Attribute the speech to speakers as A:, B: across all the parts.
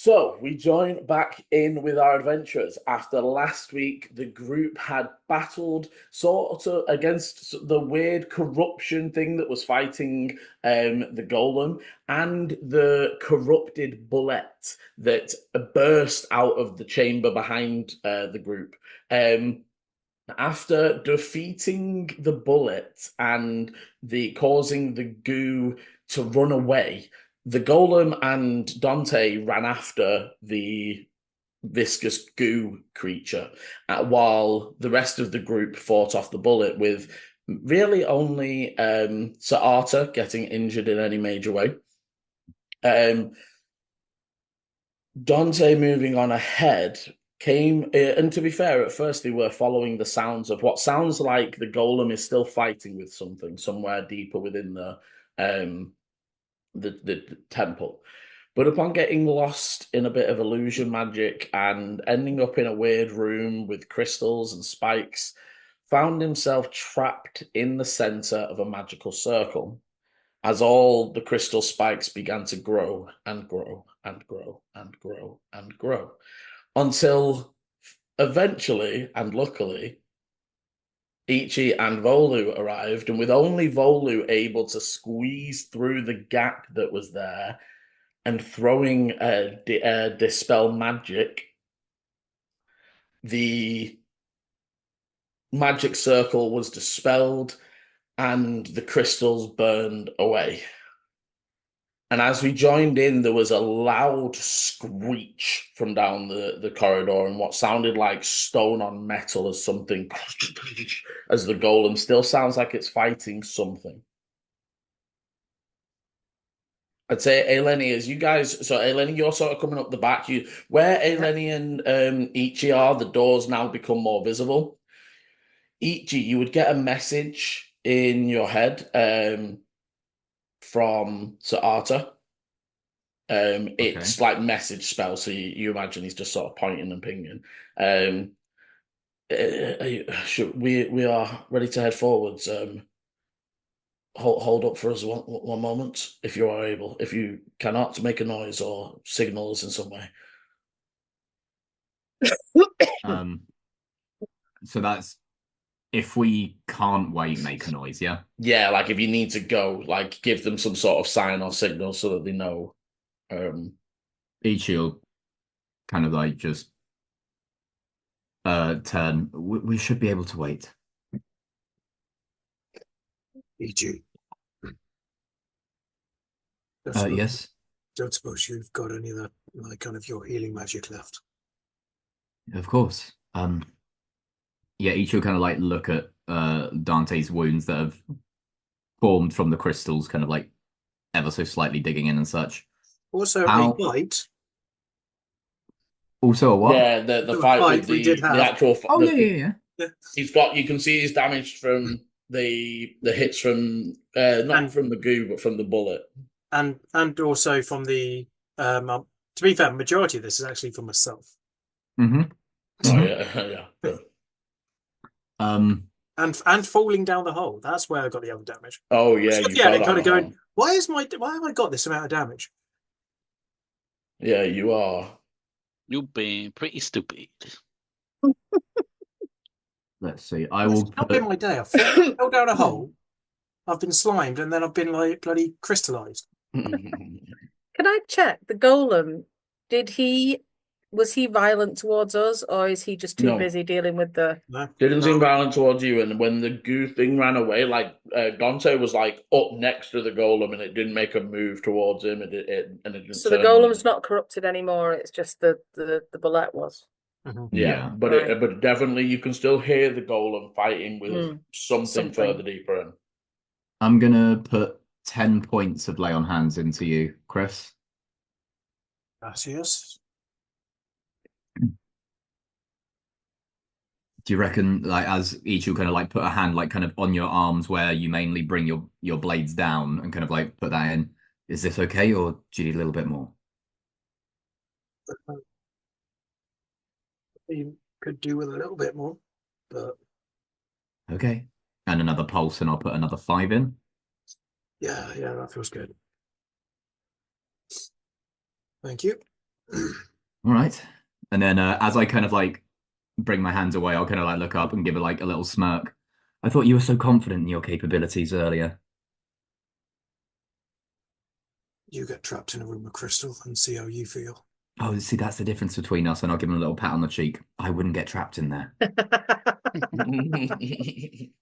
A: So we join back in with our adventurers. After last week, the group had battled sort of against the weird corruption thing that was fighting the golem and the corrupted bullet that burst out of the chamber behind the group. After defeating the bullet and the causing the goo to run away, the golem and Dante ran after the viscous goo creature, while the rest of the group fought off the bullet with really only Sir Arthur getting injured in any major way. Dante moving on ahead came, and to be fair, at first they were following the sounds of what sounds like the golem is still fighting with something somewhere deeper within the temple. But upon getting lost in a bit of illusion magic and ending up in a weird room with crystals and spikes, found himself trapped in the center of a magical circle as all the crystal spikes began to grow and grow and grow and grow and grow until eventually and luckily Ichi and Volu arrived, and with only Volu able to squeeze through the gap that was there and throwing dispel magic, the magic circle was dispelled and the crystals burned away. And as we joined in, there was a loud screech from down the corridor and what sounded like stone on metal as something, as the golem still sounds like it's fighting something. I'd say Eleni, as you guys, so Eleni, you're sort of coming up the back. Where Eleni and Ichi are, the doors now become more visible. Ichi, you would get a message in your head from Sir Arthur. It's like message spell, so you imagine he's just sort of pointing and pinging. We are ready to head forwards. Hold up for us one moment, if you are able. If you cannot, make a noise or signal us in some way.
B: So that's if we can't wait, make a noise, yeah?
A: Yeah, like if you need to go, like give them some sort of sign or signal so that they know.
B: Ichi will kind of like just turn. We should be able to wait.
C: Ichi.
B: Yes.
C: Don't suppose you've got any of that, like, kind of your healing magic left?
B: Of course. Yeah, Ichi will kind of like look at Dante's wounds that have formed from the crystals, kind of like ever so slightly digging in and such.
C: Also, a fight.
B: Also, a what?
A: Yeah, the fight with the actual.
B: Oh yeah.
A: He's got. You can see he's damaged from the hits from not from the goo, but from the bullet,
C: and also from the. To be fair, majority of this is actually for myself.
B: Mm-hmm.
A: Oh yeah.
C: And falling down the hole. That's where I got the other damage.
A: Oh yeah,
C: yeah. Kind of going. Why have I got this amount of damage?
A: Yeah, you are.
D: You've been pretty stupid.
B: Let's see. I will.
C: It's not been my day. I fell down a hole. I've been slimed, and then I've been like bloody crystallized.
E: Can I check the golem? Was he violent towards us, or is he just too busy dealing with the?
C: No.
A: Didn't seem violent towards you. And when the goo thing ran away, like Dante was like up next to the golem, and it didn't make a move towards him. It didn't.
E: So the golem's not corrupted anymore. It's just the bullet was.
C: Mm-hmm.
A: Yeah, but definitely you can still hear the golem fighting with something further deeper in.
B: I'm gonna put 10 points of lay on hands into you, Chris.
C: Gracias.
B: Do you reckon, like, as each will kind of like put a hand like kind of on your arms where you mainly bring your blades down and kind of like put that in? Is this okay, or do you need a little bit more?
C: You could do with a little bit more, but
B: okay. And another pulse, and I'll put another 5 in.
C: Yeah, that feels good. Thank you.
B: All right. And then as I kind of like bring my hands away, I'll kind of like look up and give it like a little smirk. I thought you were so confident in your capabilities earlier.
C: You get trapped in a room of crystal and see how you feel.
B: Oh, see, that's the difference between us. And I'll give him a little pat on the cheek. I wouldn't get trapped in there.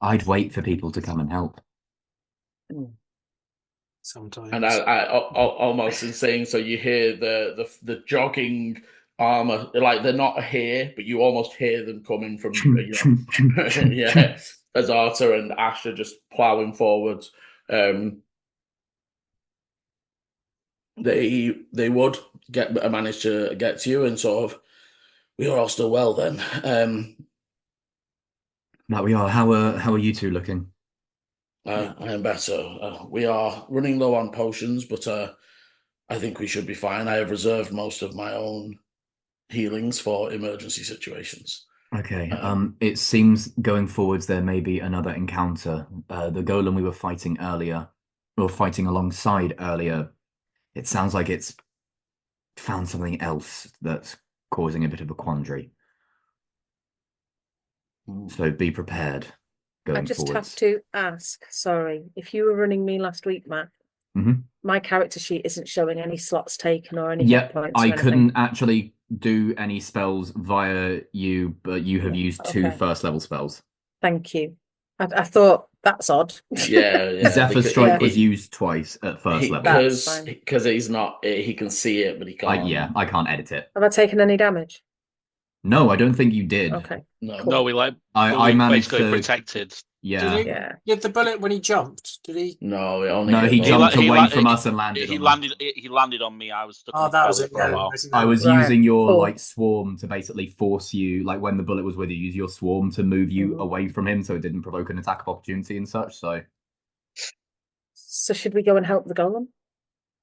B: I'd wait for people to come and help.
C: Sometimes.
A: And I almost in saying so, you hear the jogging armor, like they're not here, but you almost hear them coming from yeah, as Arthur and Ash are just plowing forward. They would manage to get to you, and sort of, we are all still well then.
B: That we are. How are you two looking?
A: I am better. We are running low on potions, but I think we should be fine. I have reserved most of my own healings for emergency situations.
B: Okay. It seems going forwards there may be another encounter. The golem we were fighting earlier, or fighting alongside earlier, it sounds like it's found something else that's causing a bit of a quandary. So be prepared going
E: I just
B: forwards.
E: have to ask, sorry, if you were running me last week, Matt, my character sheet isn't showing any slots taken or any hit points.
B: I couldn't actually do any spells via you, but you have used two first level spells.
E: Thank you. I thought that's odd.
A: Yeah.
B: Zephyr Strike was used twice at first level.
A: Because he's not, he can see it, but he can't.
B: I can't edit it.
E: Have I taken any damage?
B: No, I don't think you did.
E: Okay.
A: No,
D: cool. No, we
B: I managed
D: basically
B: to
D: protected.
B: Yeah.
C: Did the bullet when he jumped? Did he?
A: No,
B: he jumped away from us and landed.
D: He landed on me. I was stuck.
C: Oh, that was it. Yeah.
B: I was using your like swarm to basically force you, like when the bullet was with you, use your swarm to move you away from him, so it didn't provoke an attack of opportunity and such. So
E: should we go and help the golem?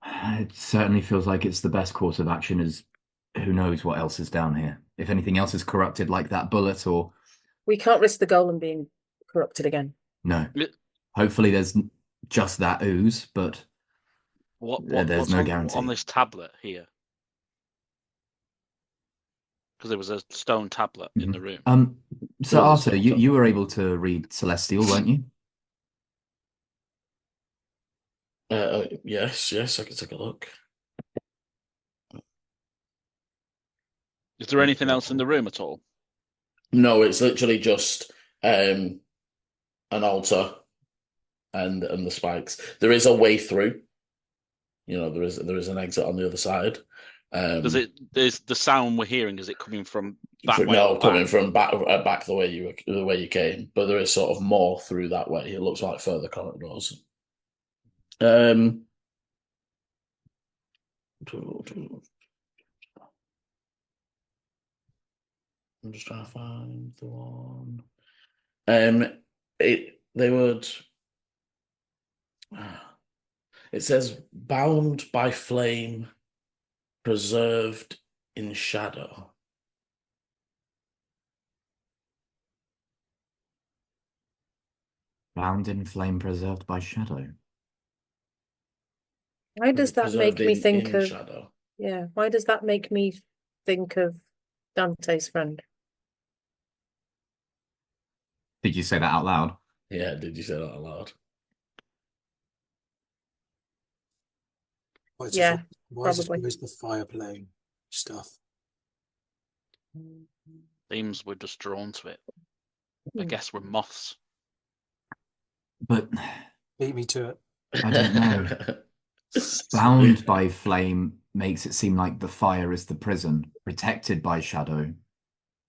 B: It certainly feels like it's the best course of action. As who knows what else is down here? If anything else is corrupted, like that bullet, or
E: we can't risk the golem being corrupted again.
B: No. Hopefully there's just that ooze, but there's no guarantee.
D: On this tablet here? Because there was a stone tablet in the room.
B: So Arthur, you were able to read Celestial, weren't you?
A: Yes, I can take a look.
D: Is there anything else in the room at all?
A: No, it's literally just an altar and the spikes. There is a way through. There is an exit on the other side.
D: There's the sound we're hearing, is it coming from back?
A: Coming from back the way you came, but there is sort of more through that way. It looks like further corridors. I'm just trying to find the one. They would. It says bound by flame, preserved in shadow.
B: Bound in flame, preserved by shadow.
E: Why does that make me think of
A: shadow?
E: Yeah, why does that make me think of Dante's friend?
B: Did you say that out loud?
A: Yeah, did you say that out loud?
E: Yeah,
C: why is the fire playing stuff?
D: Seems we're just drawn to it. I guess we're moths.
B: But
C: beat me to it.
B: I don't know. Bound by flame makes it seem like the fire is the prison, protected by shadow.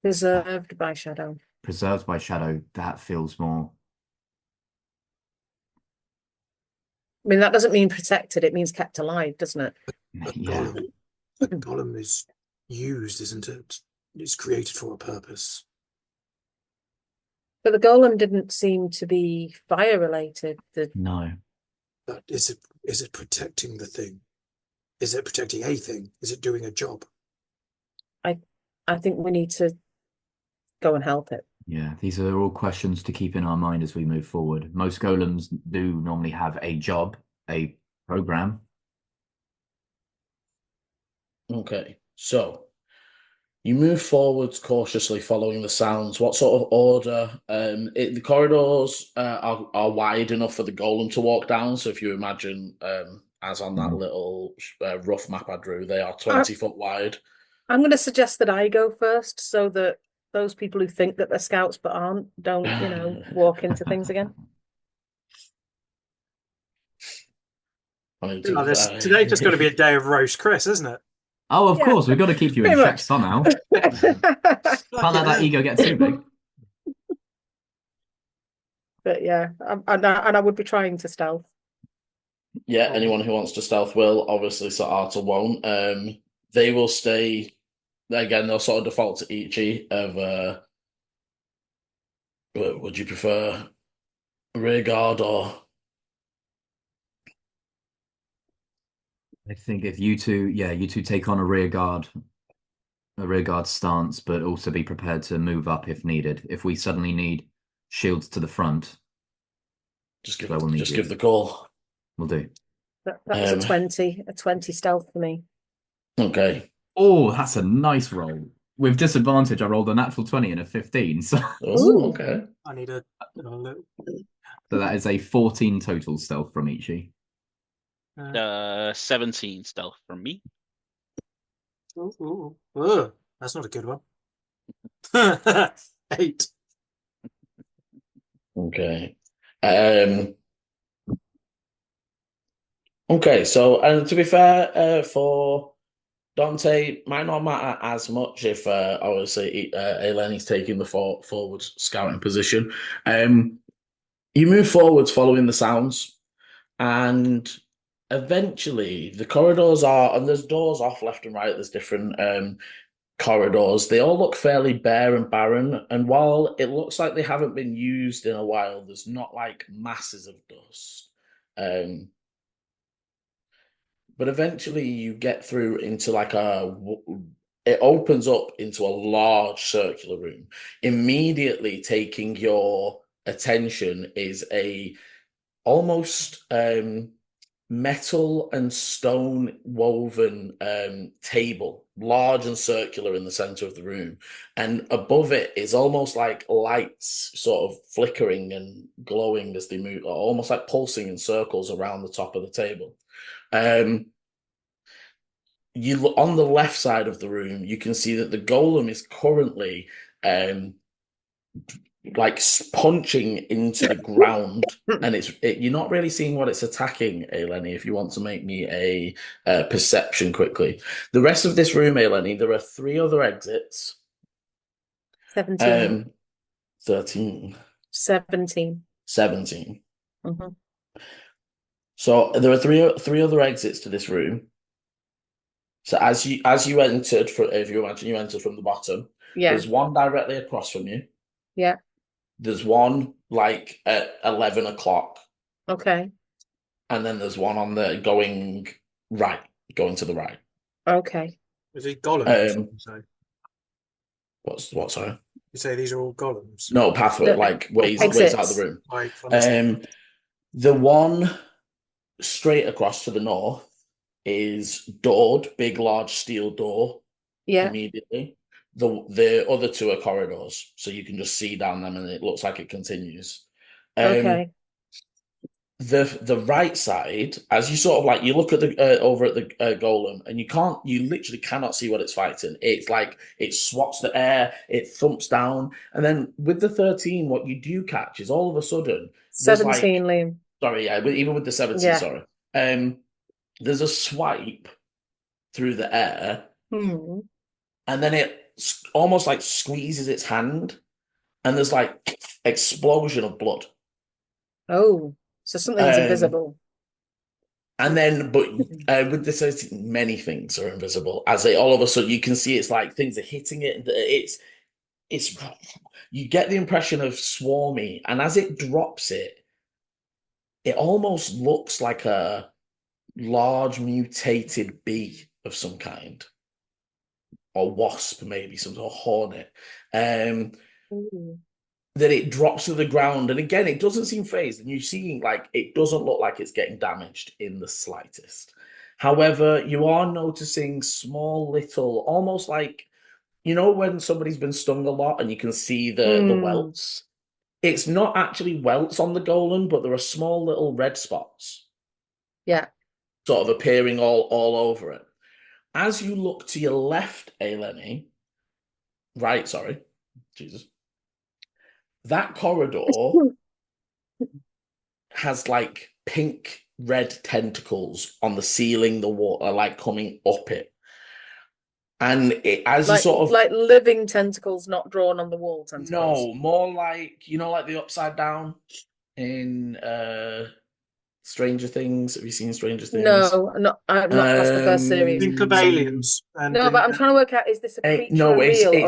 E: Preserved by shadow.
B: Preserved by shadow, that feels more.
E: I mean, that doesn't mean protected, it means kept alive, doesn't it?
B: Yeah.
C: The golem is used, isn't it? It's created for a purpose.
E: But the golem didn't seem to be fire related.
B: No.
C: But is it protecting the thing? Is it protecting a thing? Is it doing a job?
E: I think we need to go and help it.
B: Yeah, these are all questions to keep in our mind as we move forward. Most golems do normally have a job, a program.
A: Okay. So you move forwards cautiously, following the sounds. What sort of order? The corridors are wide enough for the golem to walk down. So if you imagine, as on that little rough map I drew, they are 20-foot wide.
E: I'm going to suggest that I go first, so that those people who think that they're scouts but aren't don't, walk into things again.
A: I mean,
C: Today's just going to be a day of roast Chris, isn't it?
B: Oh, of
E: Yeah.
B: course, we've got to keep you in
E: Pretty
B: check
E: much.
B: somehow. Can't let that ego get too big.
E: But yeah, and I would be trying to stealth.
A: Yeah, anyone who wants to stealth will. Obviously, Arta won't. They will stay. Again, they'll sort of default to Ichi of. Would you prefer rear guard or?
B: I think if you two take on a rear guard stance, but also be prepared to move up if needed. If we suddenly need shields to the front,
A: Just give the call.
B: We'll do.
E: That was a 20 stealth for me.
A: Okay.
B: Oh, that's a nice roll. With disadvantage, I rolled a natural 20 and a 15. So,
A: okay.
C: I need a little.
B: So that is a 14 total stealth from Ichi.
D: 17 stealth from me.
C: That's not a good one. 8.
A: Okay. Okay, so to be fair, for Dante, might not matter as much if obviously Eleni's taking the forward scouting position. You move forwards following the sounds, and eventually the corridors and there's doors off left and right. There's different corridors. They all look fairly bare and barren, and while it looks like they haven't been used in a while, there's not like masses of dust. But eventually you get through into it opens up into a large circular room. Immediately taking your attention is a almost metal and stone woven table, large and circular in the center of the room. And above it is almost like lights sort of flickering and glowing as they move, almost like pulsing in circles around the top of the table. You look on the left side of the room, you can see that the golem is currently like punching into the ground, and you're not really seeing what it's attacking, Eleni. If you want to make me a perception quickly, the rest of this room, Eleni, there are 3 other exits.
E: 17.
A: 13.
E: 17.
A: 17.
E: Mm-hmm.
A: So there are three other exits to this room. So as you entered, if you imagine you entered from the bottom, there's one directly across from you.
E: Yeah.
A: There's one like at 11 o'clock.
E: Okay.
A: And then there's one on the going to the right.
E: Okay.
C: Is it golems?
A: What? Sorry.
C: You say these are all golems?
A: No, pathway, like ways out of the room. The one straight across to the north is doored, big, large steel door.
E: Yeah.
A: Immediately. The other 2 are corridors, so you can just see down them, and it looks like it continues.
E: Okay.
A: The right side, as you sort of like, you look at the over at the golem, and you literally cannot see what it's fighting. It's like it swats the air, it thumps down, and then with the 13, what you do catch is all of a sudden
E: 17, Liam.
A: Sorry, yeah, even with the 17, sorry. There's a swipe through the air, and then it almost like squeezes its hand, and there's like explosion of blood.
E: Oh, so something's invisible.
A: And then, but with this, many things are invisible. As they all of a sudden, you can see it's like things are hitting it. It's you get the impression of swarmy, and as it drops it, it almost looks like a large mutated bee of some kind, or wasp, maybe some sort of hornet. That it drops to the ground, and again, it doesn't seem phased, and you're seeing like it doesn't look like it's getting damaged in the slightest. However, you are noticing small little, almost like, when somebody's been stung a lot and you can see the welts. It's not actually welts on the golem, but there are small little red spots.
E: Yeah.
A: Sort of appearing all over it. As you look to your left, Eleni, right, sorry, Jesus, that corridor has like pink red tentacles on the ceiling, the wall are like coming up it. And as you sort of
E: like living tentacles, not drawn on the wall tentacles.
A: No, more like like the upside down in Stranger Things. Have you seen Stranger Things?
E: No, I'm not past the first series.
C: Think of aliens. And
E: no, but I'm trying to work out: is this a creature real, or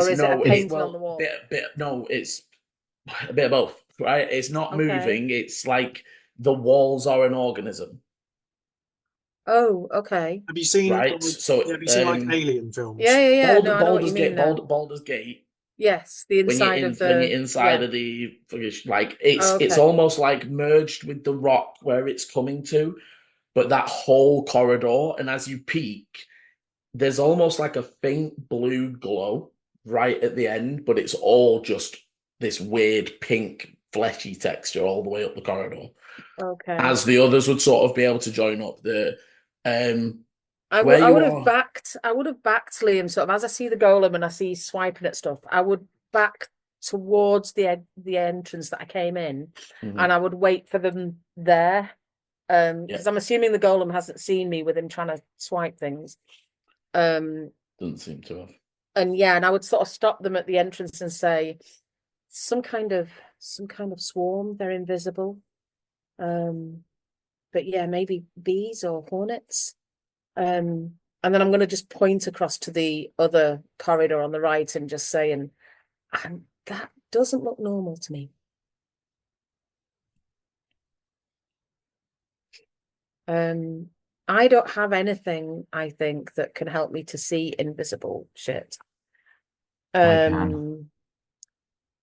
E: is it a painting on the wall?
A: It's a bit of both, right? It's not moving. It's like the walls are an organism.
E: Oh, okay.
C: Have you seen?
A: Right. So
C: have you seen like alien films?
E: Yeah. No, I know what you mean.
A: Baldur's Gate.
E: Yes, the inside of the.
A: When you're inside of the like it's almost like merged with the rock where it's coming to, but that whole corridor, and as you peek, there's almost like a faint blue glow right at the end, but it's all just this weird pink fleshy texture all the way up the corridor.
E: Okay.
A: As the others would sort of be able to join up the
E: I would have backed Liam sort of as I see the golem and I see swiping at stuff. I would back towards the entrance that I came in, and I would wait for them there. Because I'm assuming the golem hasn't seen me with him trying to swipe things.
A: Doesn't seem to have.
E: And I would sort of stop them at the entrance and say, some kind of swarm. They're invisible. But maybe bees or hornets. And then I'm going to just point across to the other corridor on the right and just saying, and that doesn't look normal to me. I don't have anything, I think, that can help me to see invisible shit.
B: I can.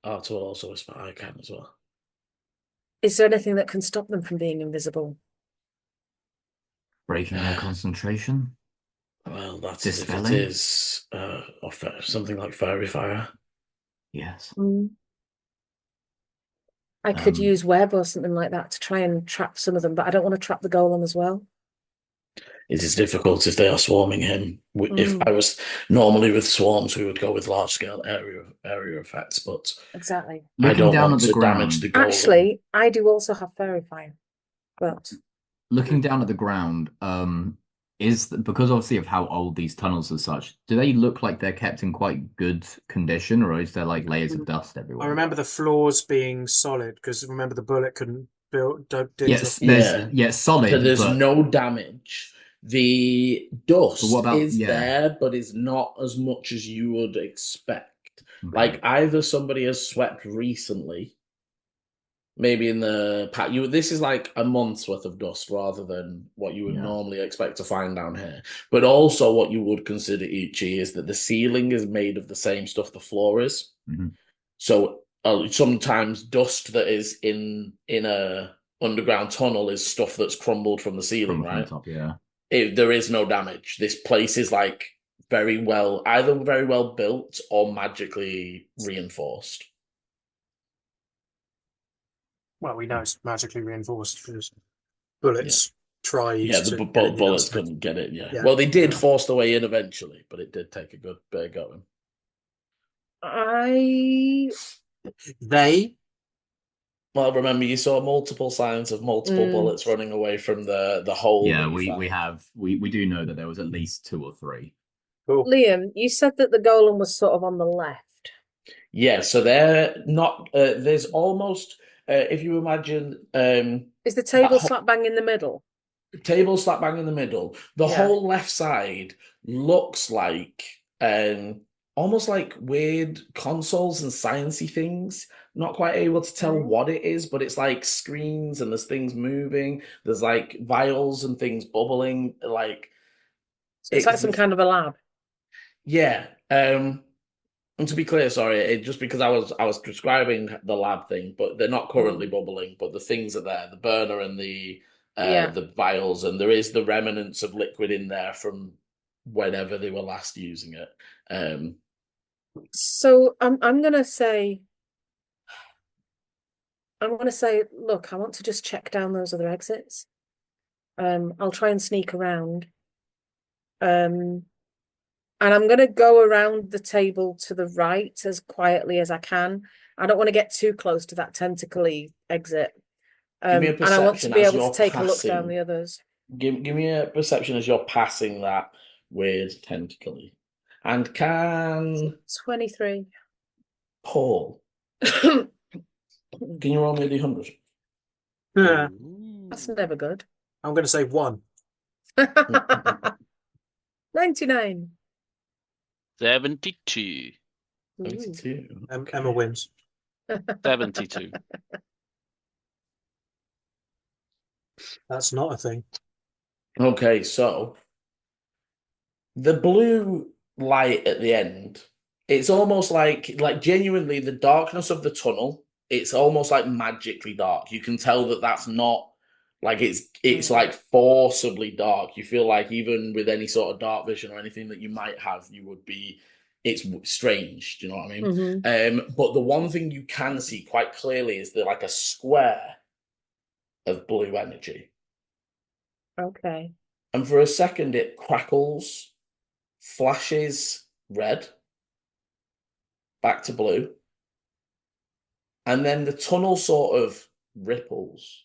A: Arthur also a spy. I can as well.
E: Is there anything that can stop them from being invisible?
B: Breaking their concentration?
A: Well, that's
B: dispelling?
A: If it is something like fairy fire.
B: Yes.
E: I could use web or something like that to try and trap some of them, but I don't want to trap the golem as well.
A: It is difficult if they are swarming him. If I was normally with swarms, we would go with large scale area effects, but
E: exactly.
A: I don't want to damage the golem.
E: Actually, I do also have fairy fire, but
B: looking down at the ground, because obviously of how old these tunnels are such, do they look like they're kept in quite good condition, or is there like layers of dust everywhere?
C: I remember the floors being solid because remember the bullet couldn't build.
B: Yes, solid.
A: So there's no damage. The dust is there, but is not as much as you would expect. Okay. Like either somebody has swept recently, maybe in the pack. This is like a month's worth of dust rather than what you would normally expect to find down here. But also, what you would consider Ichi is that the ceiling is made of the same stuff the floor is. So sometimes dust that is in a underground tunnel is stuff that's crumbled from the ceiling, right?
B: Top,
A: there is no damage. This place is like either very well built or magically reinforced.
C: Well, we know it's magically reinforced because bullets tried.
A: Yeah, the bullets couldn't get it. Yeah. Well, they did force the way in eventually, but it did take a good bit of going. Well, remember you saw multiple signs of multiple bullets running away from the hole.
B: Yeah, we do know that there was at least 2 or 3.
C: Cool.
E: Liam, you said that the golem was sort of on the left.
A: Yeah, so they're not. There's almost. If you imagine,
E: is the table slap bang in the middle?
A: Table slap bang in the middle. The whole left side looks like almost like weird consoles and sciencey things. Not quite able to tell what it is, but it's like screens and there's things moving. There's like vials and things bubbling. Like
E: so it's like some kind of a lab.
A: Yeah. And to be clear, sorry, just because I was describing the lab thing, but they're not currently bubbling, but the things are there. The burner and the the vials, and there is the remnants of liquid in there from whenever they were last using it.
E: So I'm gonna say, look, I want to just check down those other exits. I'll try and sneak around. And I'm gonna go around the table to the right as quietly as I can. I don't want to get too close to that tentacly exit.
A: Give me a
E: and I want to
A: perception
E: be
A: as
E: able
A: you're
E: to take a look down
A: passing.
E: the others.
A: Give me a perception as you're passing that weird tentacly. And can
E: 23.
A: Paul, can you roll me a d100?
C: Yeah.
E: That's never good.
C: I'm going to say 1.
E: 99.
D: 72.
A: 72.
C: Emma wins.
D: 72.
C: That's not a thing.
A: Okay, so the blue light at the end, it's almost like genuinely the darkness of the tunnel, it's almost like magically dark. You can tell that that's not like it's like forcibly dark. You feel like even with any sort of dark vision or anything that you might have, it's strange. Do you know what I mean?
E: Mm-hmm.
A: But the one thing you can see quite clearly is like a square of blue energy.
E: Okay.
A: And for a second, it crackles, flashes red, back to blue. And then the tunnel sort of ripples.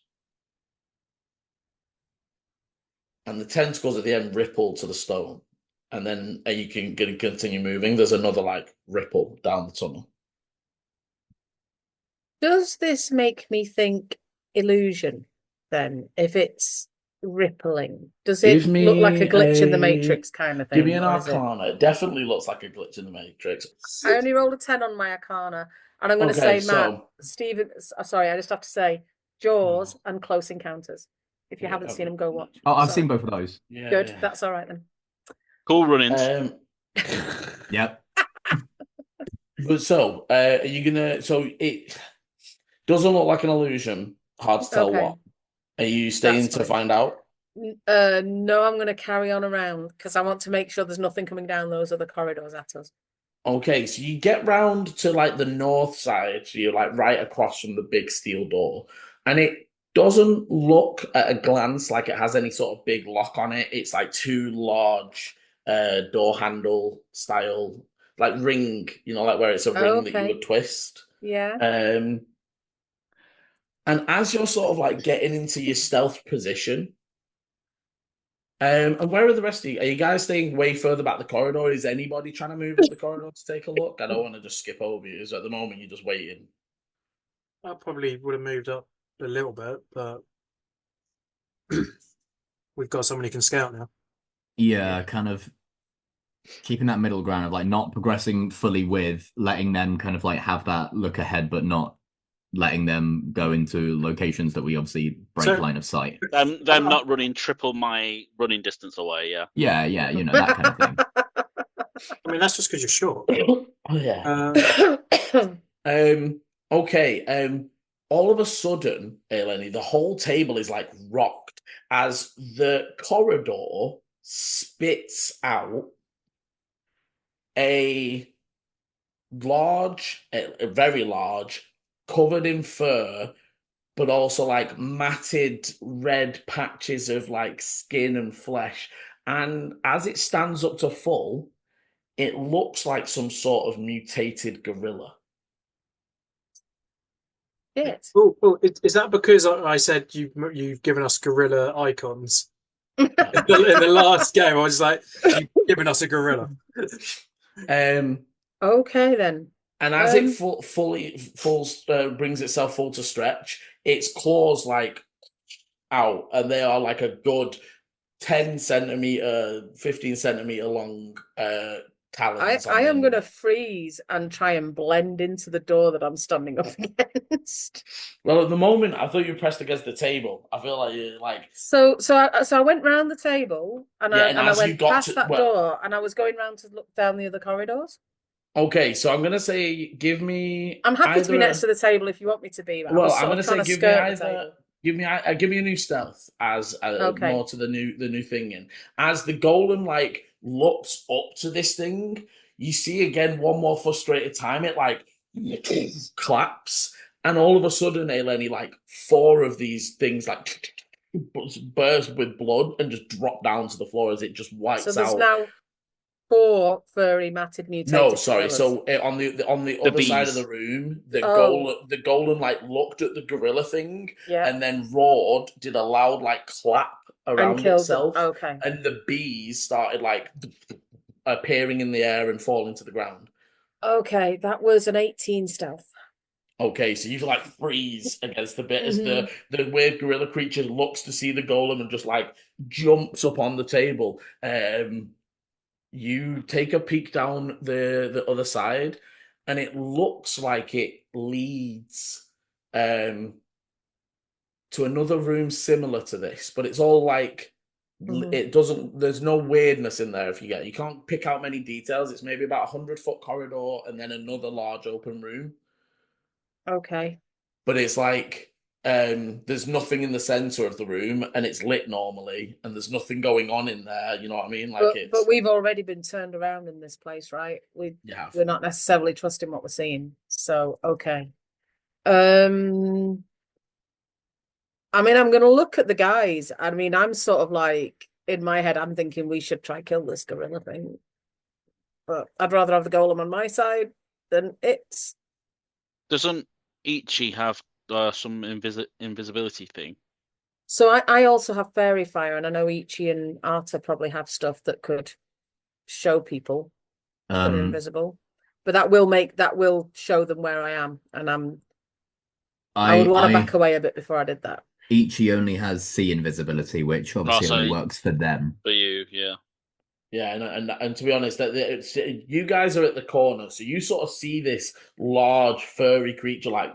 A: And the tentacles at the end ripple to the stone. And then you can continue moving. There's another like ripple down the tunnel.
E: Does this make me think illusion then? If it's rippling, does it look like a glitch in the Matrix kind of thing?
A: Give me an Arcana. It definitely looks like a glitch in the Matrix.
E: I only rolled a 10 on my Arcana, and I'm going to say, Matt, Stephen. Sorry, I just have to say, Jaws and Close Encounters. If you haven't seen them, go watch.
B: Oh, I've seen both of those.
A: Yeah,
E: good.
A: yeah.
E: That's all right then.
D: Cool runnings.
B: Yep.
A: But so, are you gonna? So it doesn't look like an illusion. Hard to tell what. Are you staying to find out?
E: No, I'm going to carry on around because I want to make sure there's nothing coming down those other corridors at us.
A: Okay, so you get round to like the north side, so you're like right across from the big steel door, and it doesn't look at a glance like it has any sort of big lock on it. It's like two large door handle style, like ring, like where it's a ring that you would twist.
E: Yeah.
A: And as you're sort of like getting into your stealth position, and where are the rest of you? Are you guys staying way further back the corridor? Is anybody trying to move up the corridor to take a look? I don't want to just skip over you. So at the moment, you're just waiting.
C: I probably would have moved up a little bit, but we've got someone who can scout now.
B: Yeah, kind of keeping that middle ground of like not progressing fully with, letting them kind of like have that look ahead, but not letting them go into locations that we obviously break line of sight.
D: Them not running triple my running distance away, yeah.
B: Yeah, that kind of thing.
C: I mean, that's just because you're short.
A: Oh yeah. Okay. All of a sudden, Eleni, the whole table is like rocked as the corridor spits out a very large, covered in fur, but also like matted red patches of like skin and flesh. And as it stands up to full, it looks like some sort of mutated gorilla.
C: Oh, is that because I said you've given us gorilla icons? in the last game, I was like, you've given us a gorilla.
E: Okay then.
A: And as it brings itself full to stretch, its claws like out, and they are like a good 10 centimeter, 15 centimeter long talons.
E: I am going to freeze and try and blend into the door that I'm standing up against.
A: Well, at the moment, I thought you pressed against the table. I feel like you're like.
E: So I went round the table and I went past that door, and I was going round to look down the other corridors.
A: Okay, so I'm gonna say, give me.
E: I'm happy to be next to the table if you want me to be.
A: Well, I'm gonna say, give me either Give me a new stealth as
E: Okay.
A: more to the new thing in. As the golem like looks up to this thing, you see again one more frustrated time. It like claps, and all of a sudden, Eleni, like 4 of these things like burst with blood and just drop down to the floor as it just wipes
E: So there's
A: out.
E: now 4 furry matted mutated.
A: No, sorry.
E: gorillas.
A: So on the other side of the
D: bees.
A: room, the golem like looked at the gorilla thing
E: Yeah.
A: and then roared, did a loud like clap
E: And
A: around
E: killed them.
A: itself,
E: Okay.
A: and the bees started like appearing in the air and falling to the ground.
E: Okay, that was an 18 stealth.
A: Okay, so you like freeze against the bit as the weird gorilla creature looks to see the golem and just like jumps up on the table. You take a peek down the other side, and it looks like it leads to another room similar to this, but it's all like it doesn't. There's no weirdness in there. You can't pick out many details. It's maybe about 100-foot corridor and then another large open room.
E: Okay.
A: But it's like there's nothing in the center of the room, and it's lit normally, and there's nothing going on in there. You know what I mean? Like
E: but we've already been turned around in this place, right? We're not necessarily trusting what we're seeing. So okay. I mean, I'm gonna look at the guys. I mean, I'm sort of like in my head, I'm thinking we should try kill this gorilla thing. But I'd rather have the golem on my side than it's.
D: Doesn't Ichi have some invisibility thing?
E: So I also have fairy fire, and I know Ichi and Arta probably have stuff that could show people that are invisible. But that will show them where I am, and I would want to back away a bit before I did that.
B: Ichi only has see invisibility, which obviously only works for them.
D: For you, yeah.
A: Yeah, and to be honest, you guys are at the corner, so you sort of see this large furry creature like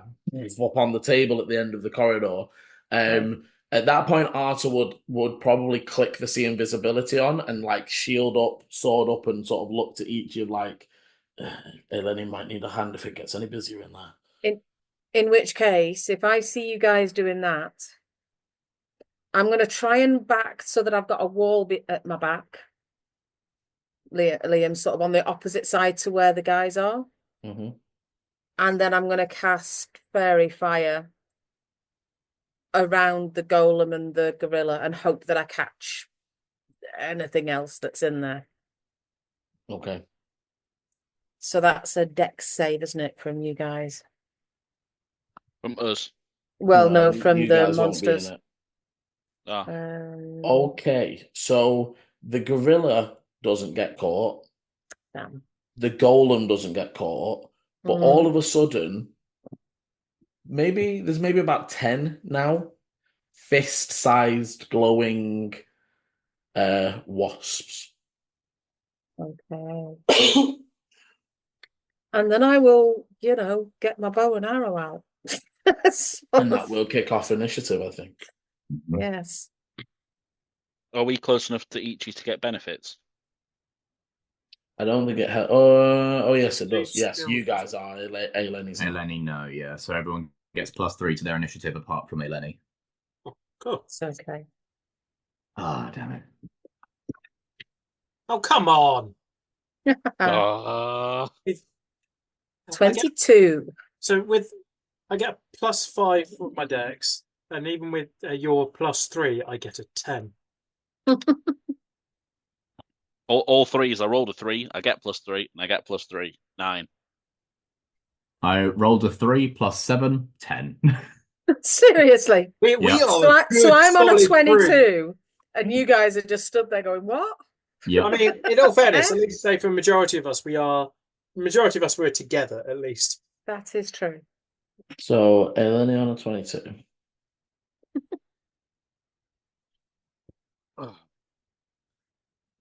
A: up on the table at the end of the corridor. At that point, Arta would probably click the see invisibility on and like shield up, sword up, and sort of look to each of like, Eleni might need a hand if it gets any busier in there.
E: In which case, if I see you guys doing that, I'm going to try and back so that I've got a wall at my back. Liam, sort of on the opposite side to where the guys are. And then I'm going to cast fairy fire around the golem and the gorilla and hope that I catch anything else that's in there.
A: Okay.
E: So that's a dex save, isn't it, from you guys?
D: From us?
E: Well, no, from the monsters.
A: Okay, so the gorilla doesn't get caught.
E: Damn.
A: The golem doesn't get caught. But all of a sudden, there's maybe about 10 now fist-sized glowing wasps.
E: Okay. And then I will, get my bow and arrow out.
A: And that will kick off initiative, I think.
E: Yes.
D: Are we close enough to Ichi to get benefits?
A: I don't think it has. Oh, yes, it does. Yes, you guys are. Eleni's.
B: Eleni, no, yeah. So everyone gets +3 to their initiative apart from Eleni.
C: Oh, cool.
E: It's okay.
B: Ah, damn it.
C: Oh, come on.
E: 22.
C: I get a +5 with my dex, and even with your +3, I get a 10.
D: All threes. I rolled a 3. I get +3, and I get +3. 9.
B: I rolled a 3 + 7, 10.
E: Seriously.
C: We are
E: so I'm on a 22,
C: group.
E: and you guys are just stood there going, "What?"
B: Yeah.
C: I mean, in all fairness, at least say for a majority of us, we're together at least.
E: That is true.
A: So Eleni on a 22.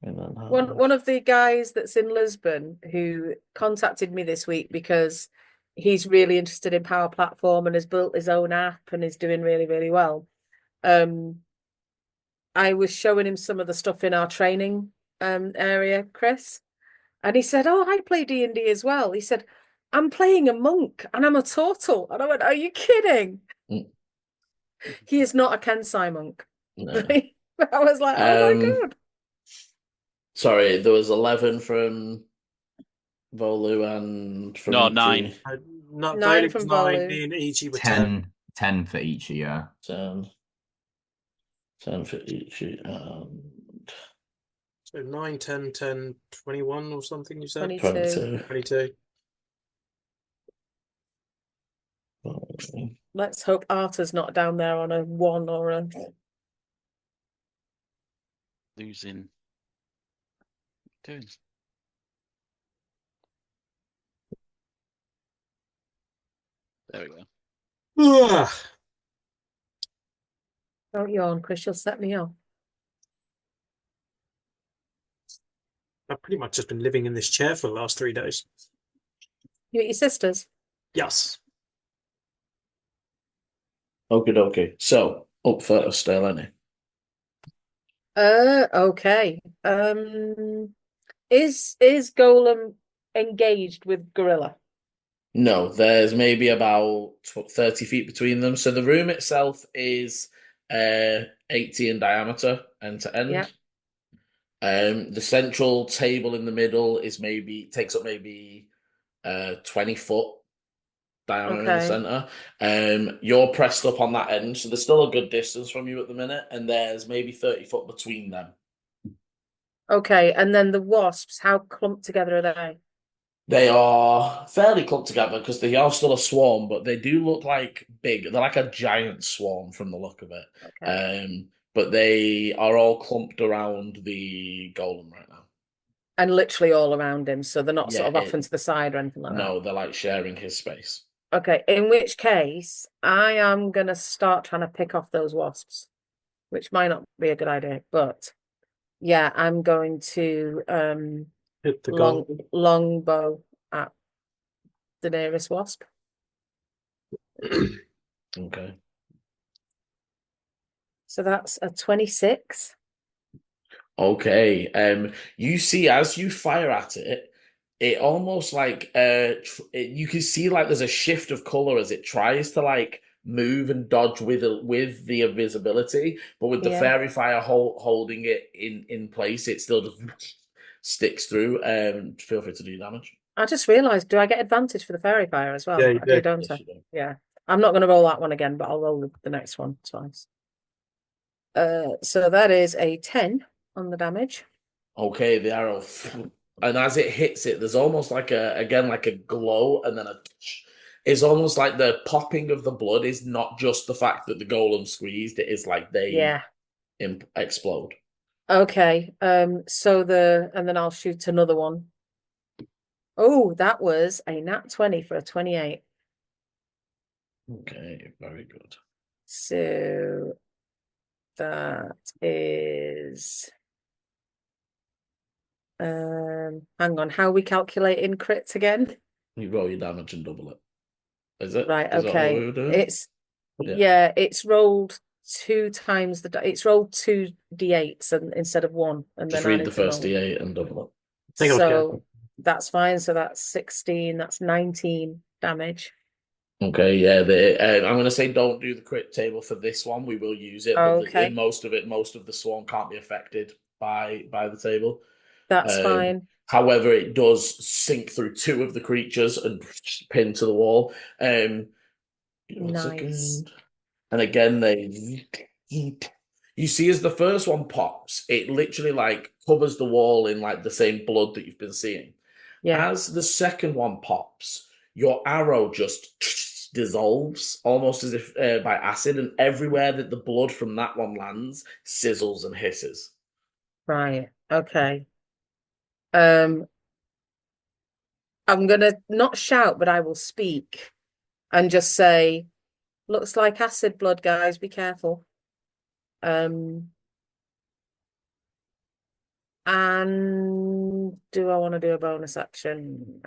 E: One of the guys that's in Lisbon who contacted me this week because he's really interested in Power Platform and has built his own app and is doing really, really well. I was showing him some of the stuff in our training area, Chris, and he said, "Oh, I play D&D as well." He said, "I'm playing a monk and I'm a turtle," and I went, "Are you kidding?" He is not a Kensai monk.
A: No.
E: I was like, oh my god.
A: Sorry, there was 11 from Volu and from
D: No,
A: Ichi.
D: 9.
C: Not
E: 9
C: Volu
E: from
C: was 9,
E: Volu.
C: me and Ichi were 10.
B: 10 for each, yeah.
A: 10 for Ichi and
C: So 9, 10, 10, 21 or something you said?
E: 22.
C: 22.
E: Let's hope Arta's not down there on a 1 or a...
D: Losing. Doing. There we go.
C: Ugh.
E: Don't yawn, Chris, you'll set me off.
C: I've pretty much just been living in this chair for the last 3 days.
E: You at your sister's?
C: Yes.
A: Okay. So, up first, still, any?
E: Okay. Is Golem engaged with Gorilla?
A: No, there's maybe about 30 feet between them. So the room itself is 80 in diameter, end to end.
E: Yeah.
A: The central table in the middle takes up maybe 20 foot diameter in the
E: Okay.
A: center. You're pressed up on that end, so there's still a good distance from you at the minute, and there's maybe 30 foot between them.
E: Okay, and then the wasps, how clumped together are they?
A: They are fairly clumped together because they are still a swarm, but they do look like big. They're like a giant swarm from the look of it.
E: Okay.
A: But they are all clumped around the golem right now.
E: And literally all around him, so they're not
A: Yeah,
E: sort of off into the side or anything like that.
A: No, they're like sharing his space.
E: Okay, in which case, I am going to start trying to pick off those wasps, which might not be a good idea, but yeah, I'm going to
C: Hit the goal.
E: longbow at the nearest wasp.
A: Okay.
E: So that's a 26.
A: Okay. You see, as you fire at it, it almost like you can see like there's a shift of color as it tries to like move and dodge with the invisibility, but with the
E: Yeah.
A: fairy fire holding it in place, it still just sticks through. Feel free to do damage.
E: I just realised, do I get advantage for the fairy fire as well?
C: Yeah, you
E: I do,
C: do.
E: don't
A: Yes,
E: I?
A: you do.
E: Yeah. I'm not going to roll that one again, but I'll roll the next one twice. So that is a 10 on the damage.
A: Okay, the arrow, and as it hits it, there's almost like a glow, and then it's almost like the popping of the blood is not just the fact that the golem squeezed; it is like they explode.
E: Okay. And then I'll shoot another one. Oh, that was a nat 20 for a 28.
A: Okay, very good.
E: So that is hang on, how are we calculating crits again?
A: You roll your damage and double it. Is it?
E: Right,
A: Is that what
E: okay.
A: we were doing?
E: It's rolled 2 times it's rolled 2 d8s instead of 1, and
A: Just
E: then I
A: read the
E: need to
A: first
E: roll.
A: d8 and double
E: So that's fine. So that's 16. That's 19 damage.
A: it. Okay, yeah. I'm going to say don't do the crit table for this one. We will use it, but
E: Okay.
A: in most of the swarm can't be affected by the table.
E: That's fine.
A: However, it does sink through 2 of the creatures and pin to the wall.
E: Nice.
A: And again, you see as the first one pops, it literally like covers the wall in like the same blood that you've been seeing.
E: Yeah.
A: As the second one pops, your arrow just dissolves almost as if by acid, and everywhere that the blood from that one lands sizzles and hisses.
E: Right. Okay. I'm gonna not shout, but I will speak and just say, looks like acid blood, guys, be careful. And do I want to do a bonus action?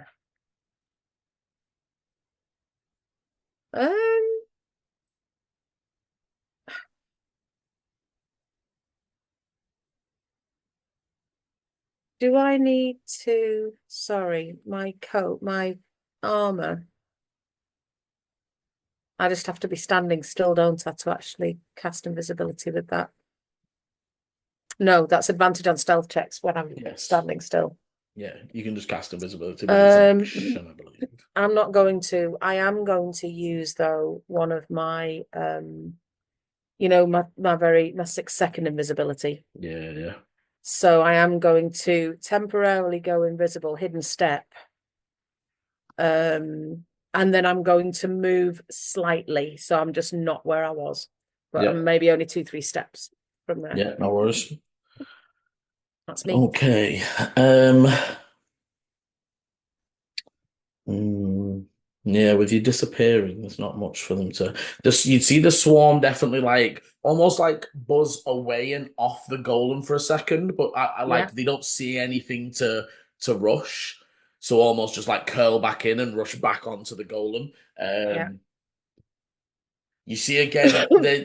E: Do I need to, sorry, my coat, my armor. I just have to be standing still, don't I, to actually cast invisibility with that? No, that's advantage on stealth checks when I'm standing still.
A: Yeah, you can just cast invisibility with action, I believe.
E: I'm not going to. I am going to use, though, one of my my 6-second invisibility.
A: Yeah.
E: So I am going to temporarily go invisible, hidden step. And then I'm going to move slightly, so I'm just not where I was. But I'm maybe only 2-3 steps from there.
A: Yeah, no worries.
E: That's me.
A: Okay. Yeah, with you disappearing, there's not much for them to just. You'd see the swarm definitely like almost like buzz away and off the golem for a second, but I like they don't see anything to rush, so almost just like curl back in and rush back onto the golem. You see again,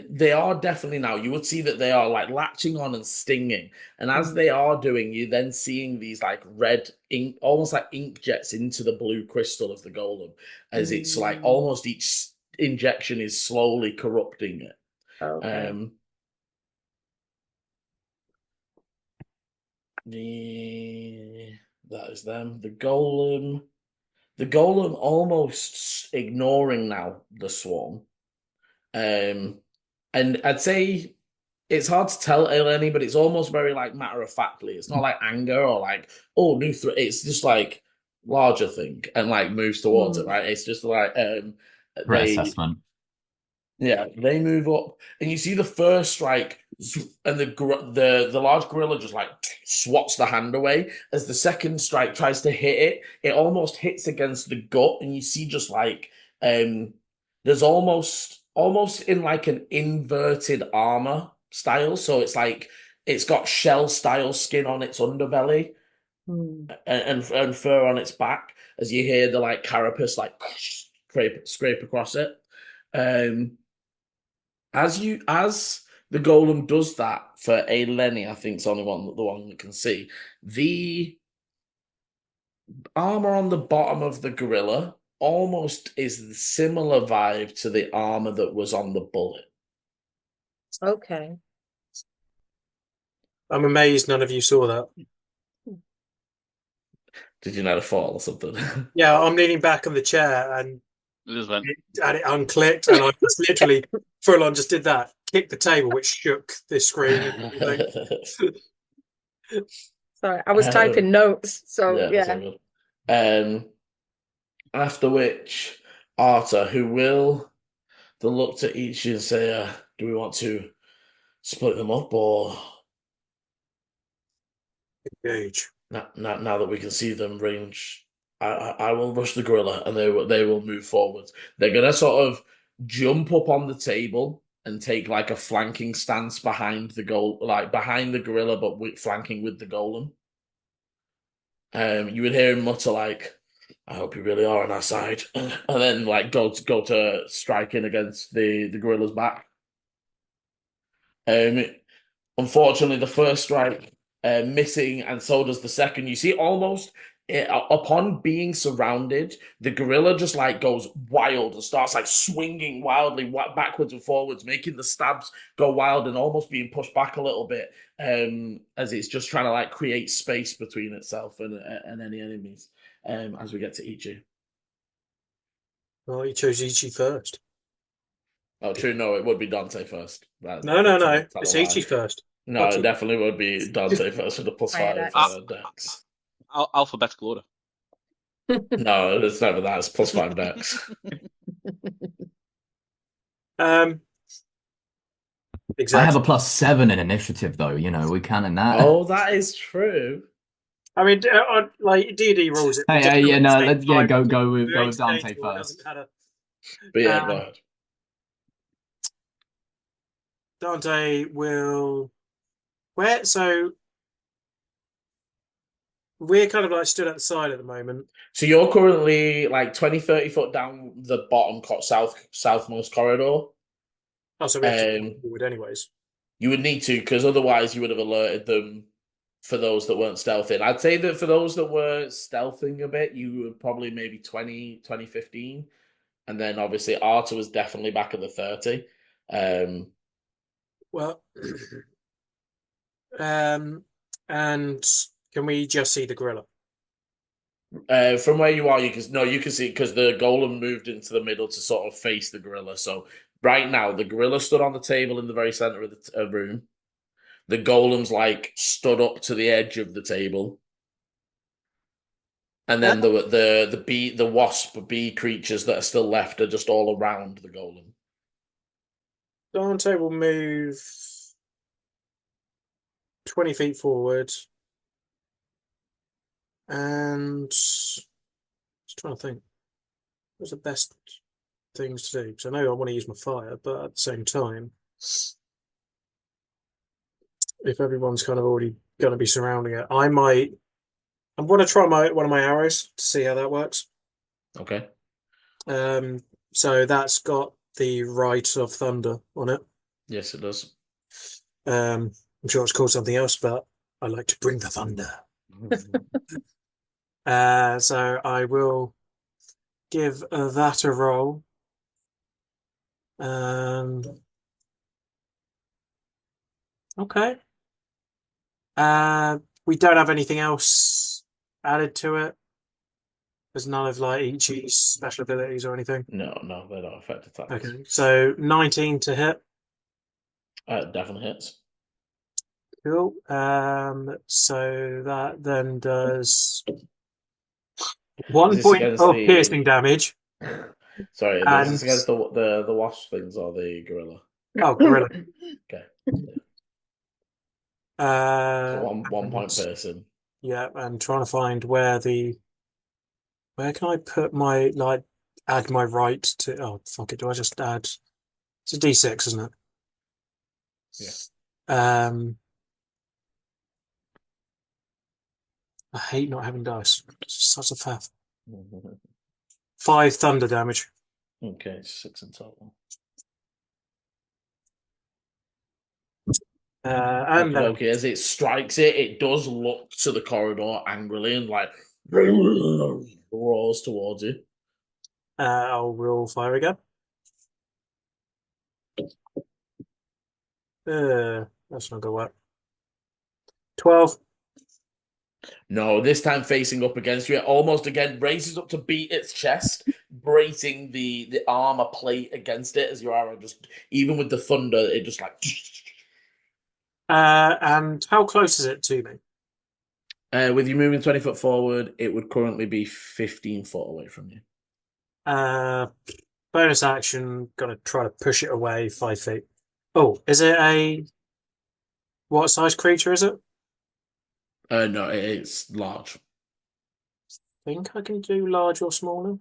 A: they are definitely now. You would see that they are like latching on and stinging, and as they are doing, you then seeing these like red ink, almost like ink jets into the blue crystal of the golem, as it's like almost each injection is slowly corrupting it.
E: Okay.
A: That is them. The golem almost ignoring now the swarm. And I'd say it's hard to tell, Eleni, but it's almost very like matter of factly. It's not like anger or like, oh, new threat. It's just like larger thing and like moves towards it, right? It's just like
B: assessment.
A: Yeah, they move up, and you see the first strike, and the large gorilla just like swats the hand away. As the second strike tries to hit it, it almost hits against the gut, and you see just like there's almost in like an inverted armor style. So it's like it's got shell style skin on its underbelly and fur on its back. As you hear the like carapace like scrape across it. As the golem does that for a Lenny, I think it's only the one that can see. The armor on the bottom of the gorilla almost is the similar vibe to the armor that was on the bullet.
E: Okay.
C: I'm amazed none of you saw that.
A: Did you know to fall or something?
C: Yeah, I'm leaning back on the chair and it unclicked, and I just literally full on just did that, kicked the table, which shook the screen.
E: Sorry, I was typing notes, so yeah.
A: After which, Arta, who will look to each and say, do we want to split them up or
C: engage?
A: Now that we can see them range, I will rush the gorilla and they will move forward. They're gonna sort of jump up on the table and take like a flanking stance behind the behind the gorilla, but flanking with the golem. You would hear him mutter like, "I hope you really are on our side," and then like go to striking against the gorilla's back. Unfortunately, the first strike missing, and so does the second. You see, almost upon being surrounded, the gorilla just like goes wild and starts like swinging wildly backwards and forwards, making the stabs go wild and almost being pushed back a little bit as it's just trying to like create space between itself and any enemies. As we get to Ichi.
C: Well, you chose Ichi first.
A: Oh, true. No, it would be Dante first.
C: No. It's Ichi first.
A: No, it definitely would be Dante first with the +5 dex.
D: Alphabetical order.
A: No, it's never that. It's +5 dex.
C: Exactly.
B: I have a +7 in initiative, though. You know, we can in that.
A: Oh, that is true.
C: I mean, like D&D rules.
B: Go with Dante first.
A: But yeah, go ahead.
C: Dante will. So we're kind of like stood at the side at the moment.
A: So you're currently like 20, 30 foot down the bottom southmost corridor.
C: Oh, so we have to move forward anyways. You
A: would need to, because otherwise you would have alerted them for those that weren't stealthing. I'd say that for those that were stealthing a bit, you were probably maybe 20, 15. and then obviously Arta was definitely back at the 30.
C: Well, and can we just see the gorilla?
A: From where you are, you can see because the golem moved into the middle to sort of face the gorilla. So right now, the gorilla stood on the table in the very center of the room. The golem's like stood up to the edge of the table, and then the wasp bee creatures that are still left are just all around the golem.
C: Dante will move 20 feet forward. And just trying to think, what's the best things to do? Because I know I want to use my fire, but at the same time, if everyone's kind of already going to be surrounding it, I'm going to try one of my arrows to see how that works.
A: Okay.
C: So that's got the Rite of Thunder on it.
A: Yes, it does.
C: I'm sure it's called something else, but I like to bring the thunder. So I will give that a roll. Okay. We don't have anything else added to it. There's none of like Ichi's special abilities or anything.
A: No, they don't affect attacks.
C: Okay, so 19 to hit.
A: Definitely hits.
C: Cool. So that then does 1 point of piercing damage.
A: Sorry, is this against the wasp things or the gorilla?
C: Oh, gorilla.
A: Okay.
C: So
A: 1 point person.
C: Yeah, and trying to find where can I put my add my right to? Oh, fuck it. Do I just add? It's a D6, isn't it?
A: Yeah.
C: I hate not having dice. It's such a faff. 5 thunder damage.
A: Okay, 6 in total.
C: And
A: okay, as it strikes it does look to the corridor angrily and like roars towards you.
C: I'll roll fire again. That's not gonna work. 12.
A: No, this time facing up against you, it almost again raises up to beat its chest, bracing the armor plate against it as your arrow just, even with the thunder, it just like.
C: And how close is it to me?
A: With you moving 20 foot forward, it would currently be 15 foot away from you.
C: Bonus action, gonna try to push it away 5 feet. Oh, is it what size creature is it?
A: No, it's large.
C: I think I can do large or smaller.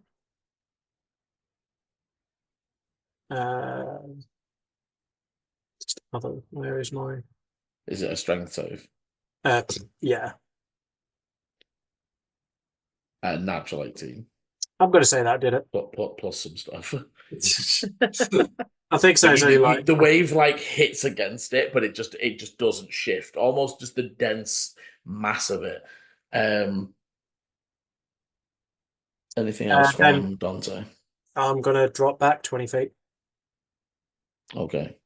C: Where is my?
A: Is it a strength save?
C: Yeah.
A: Natural 18.
C: I'm going to say that did it.
A: Plus some stuff.
C: I think so.
A: The wave like hits against it, but it just doesn't shift. Almost just the dense mass of it. Anything else from Dante?
C: I'm going to drop back 20 feet.
A: Okay.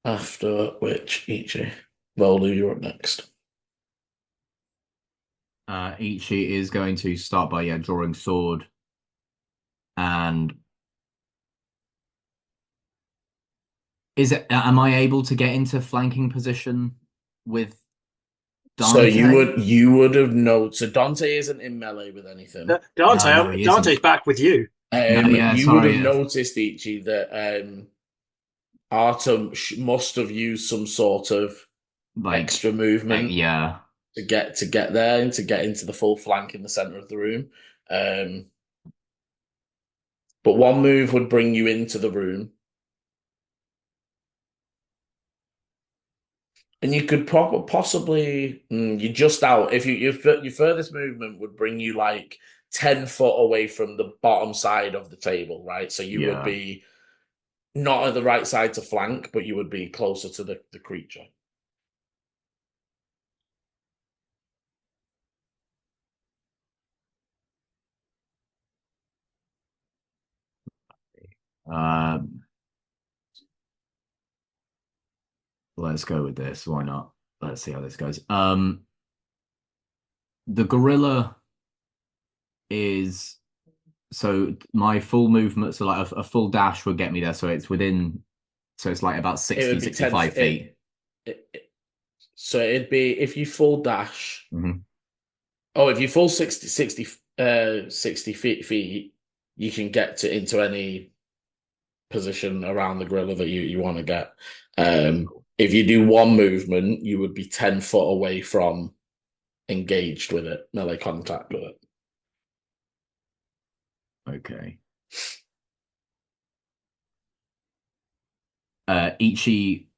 A: After which, Ichi. Volu, you're up next.
B: Ichi is going to start by drawing sword, and am I able to get into flanking position with Dante?
A: So you would have known. So Dante isn't in melee with anything.
C: Dante's back with you.
A: You would have noticed, Ichi, that Artem must have used some sort of extra movement. To get there and to get into the full flank in the center of the room. But one move would bring you into the room. And you could possibly you're just out. If your furthest movement would bring you like 10 foot away from the bottom side of the table, right? So you would be not at the right side to flank, but you would be closer to the creature.
B: Let's go with this. Why not? Let's see how this goes. The gorilla is so my full movement, so like a full dash would get me there. So it's within, so it's like about 60, 65 feet.
A: So it'd be if you full dash.
B: Mhm.
A: Oh, if you full 60 feet, you can get to into any position around the gorilla that you want to get. If you do one movement, you would be 10 foot away from engaged with it, melee contact with it.
B: Okay. Ichi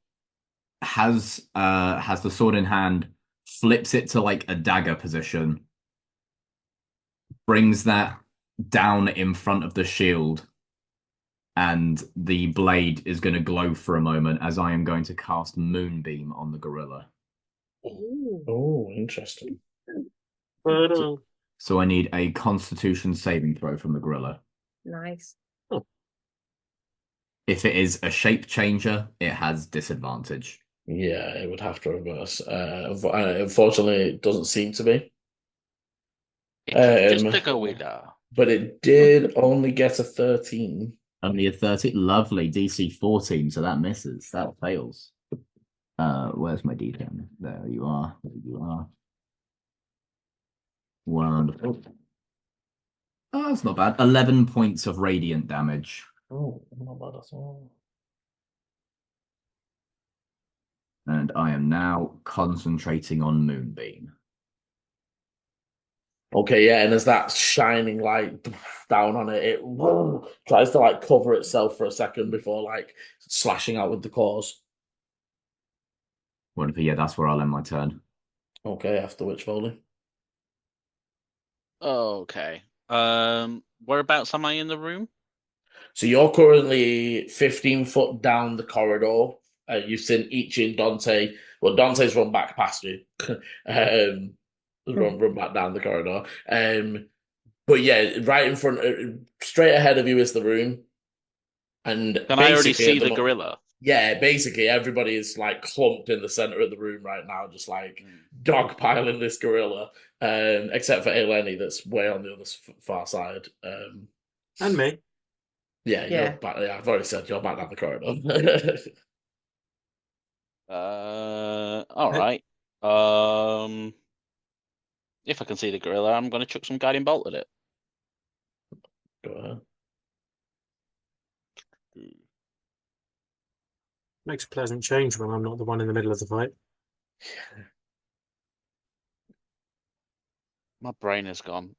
B: has the sword in hand, flips it to like a dagger position, brings that down in front of the shield, and the blade is going to glow for a moment as I am going to cast Moonbeam on the gorilla.
A: Oh, interesting.
B: So I need a Constitution saving throw from the gorilla.
E: Nice.
B: If it is a shape changer, it has disadvantage.
A: Yeah, it would have to reverse. Unfortunately, it doesn't seem to be.
D: Just a gorilla.
A: But it did only get a 13.
B: Only a 13. Lovely. DC 14, so that misses. That fails. Where's my D10? There you are. There you are. Wonderful. Oh, that's not bad. 11 points of radiant damage.
A: Oh, not bad at all.
B: And I am now concentrating on Moonbeam.
A: Okay, yeah, and as that shining light down on it, it tries to like cover itself for a second before like slashing out with the claws.
B: Wonderful. Yeah, that's where I'll end my turn.
A: Okay, after which volley?
D: Okay. Whereabouts am I in the room?
A: So you're currently 15 foot down the corridor. You've seen Ichi and Dante. Well, Dante's run back past you. Run back down the corridor. But yeah, right in front, straight ahead of you is the room. And
D: Can I already see the gorilla?
A: Yeah, basically everybody is like clumped in the center of the room right now, just like dogpiling this gorilla. Except for Eleni, that's way on the other far side.
C: And me.
A: Yeah,
E: Yeah.
A: you're back. Yeah, I've already said you're back down the corridor.
D: All right. If I can see the gorilla, I'm going to chuck some guiding bolt at it.
A: Go ahead.
C: Makes a pleasant change when I'm not the one in the middle of the fight.
D: My brain is gone.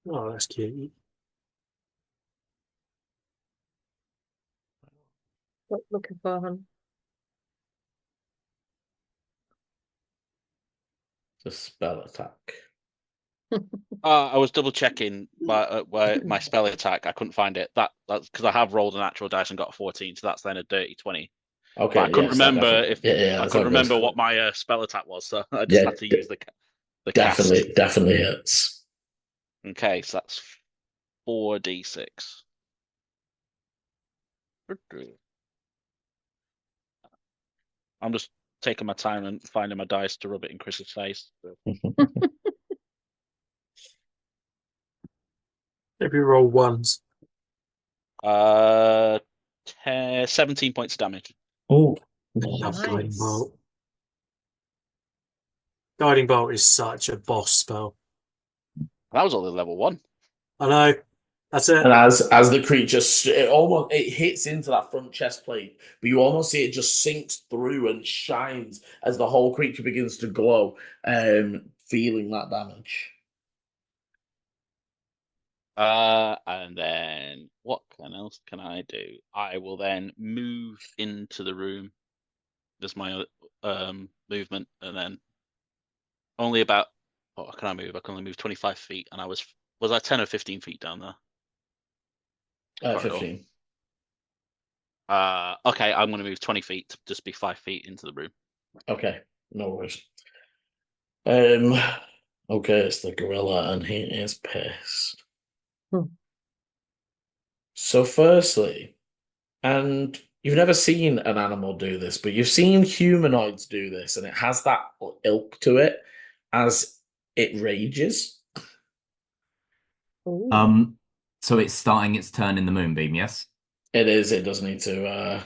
C: Oh, that's cute.
E: Looking for him.
A: The spell attack.
D: I was double checking my spell attack. I couldn't find it. That's because I have rolled an actual dice and got a 14, so that's then a dirty 20.
A: Okay,
D: but I couldn't remember I couldn't remember
A: good.
D: what my spell attack was, so I just had to use the
A: definitely
D: cast.
A: Hits.
D: Okay, so that's 4d6. I'm just taking my time and finding my dice to rub it in Chris's face.
C: Maybe roll ones.
D: 17 points of damage.
A: Oh,
C: Love
E: nice.
C: Guiding Bolt. Guiding Bolt is such a boss spell.
D: That was only level 1.
C: I know. That's it.
A: And as the creature, it hits into that front chest plate, but you almost see it just sinks through and shines as the whole creature begins to glow, feeling that damage.
D: And then what else can I do? I will then move into the room. There's my movement, and then only about what can I move? I can only move 25 feet, and was I 10 or 15 feet down there?
A: 15.
D: Okay, I'm going to move 20 feet to just be 5 feet into the room.
A: Okay, no worries. Okay, it's the gorilla, and he is pissed. So firstly, and you've never seen an animal do this, but you've seen humanoids do this, and it has that ilk to it as it rages.
E: Ooh.
B: So it's starting its turn in the moonbeam, yes?
A: It is. It does need to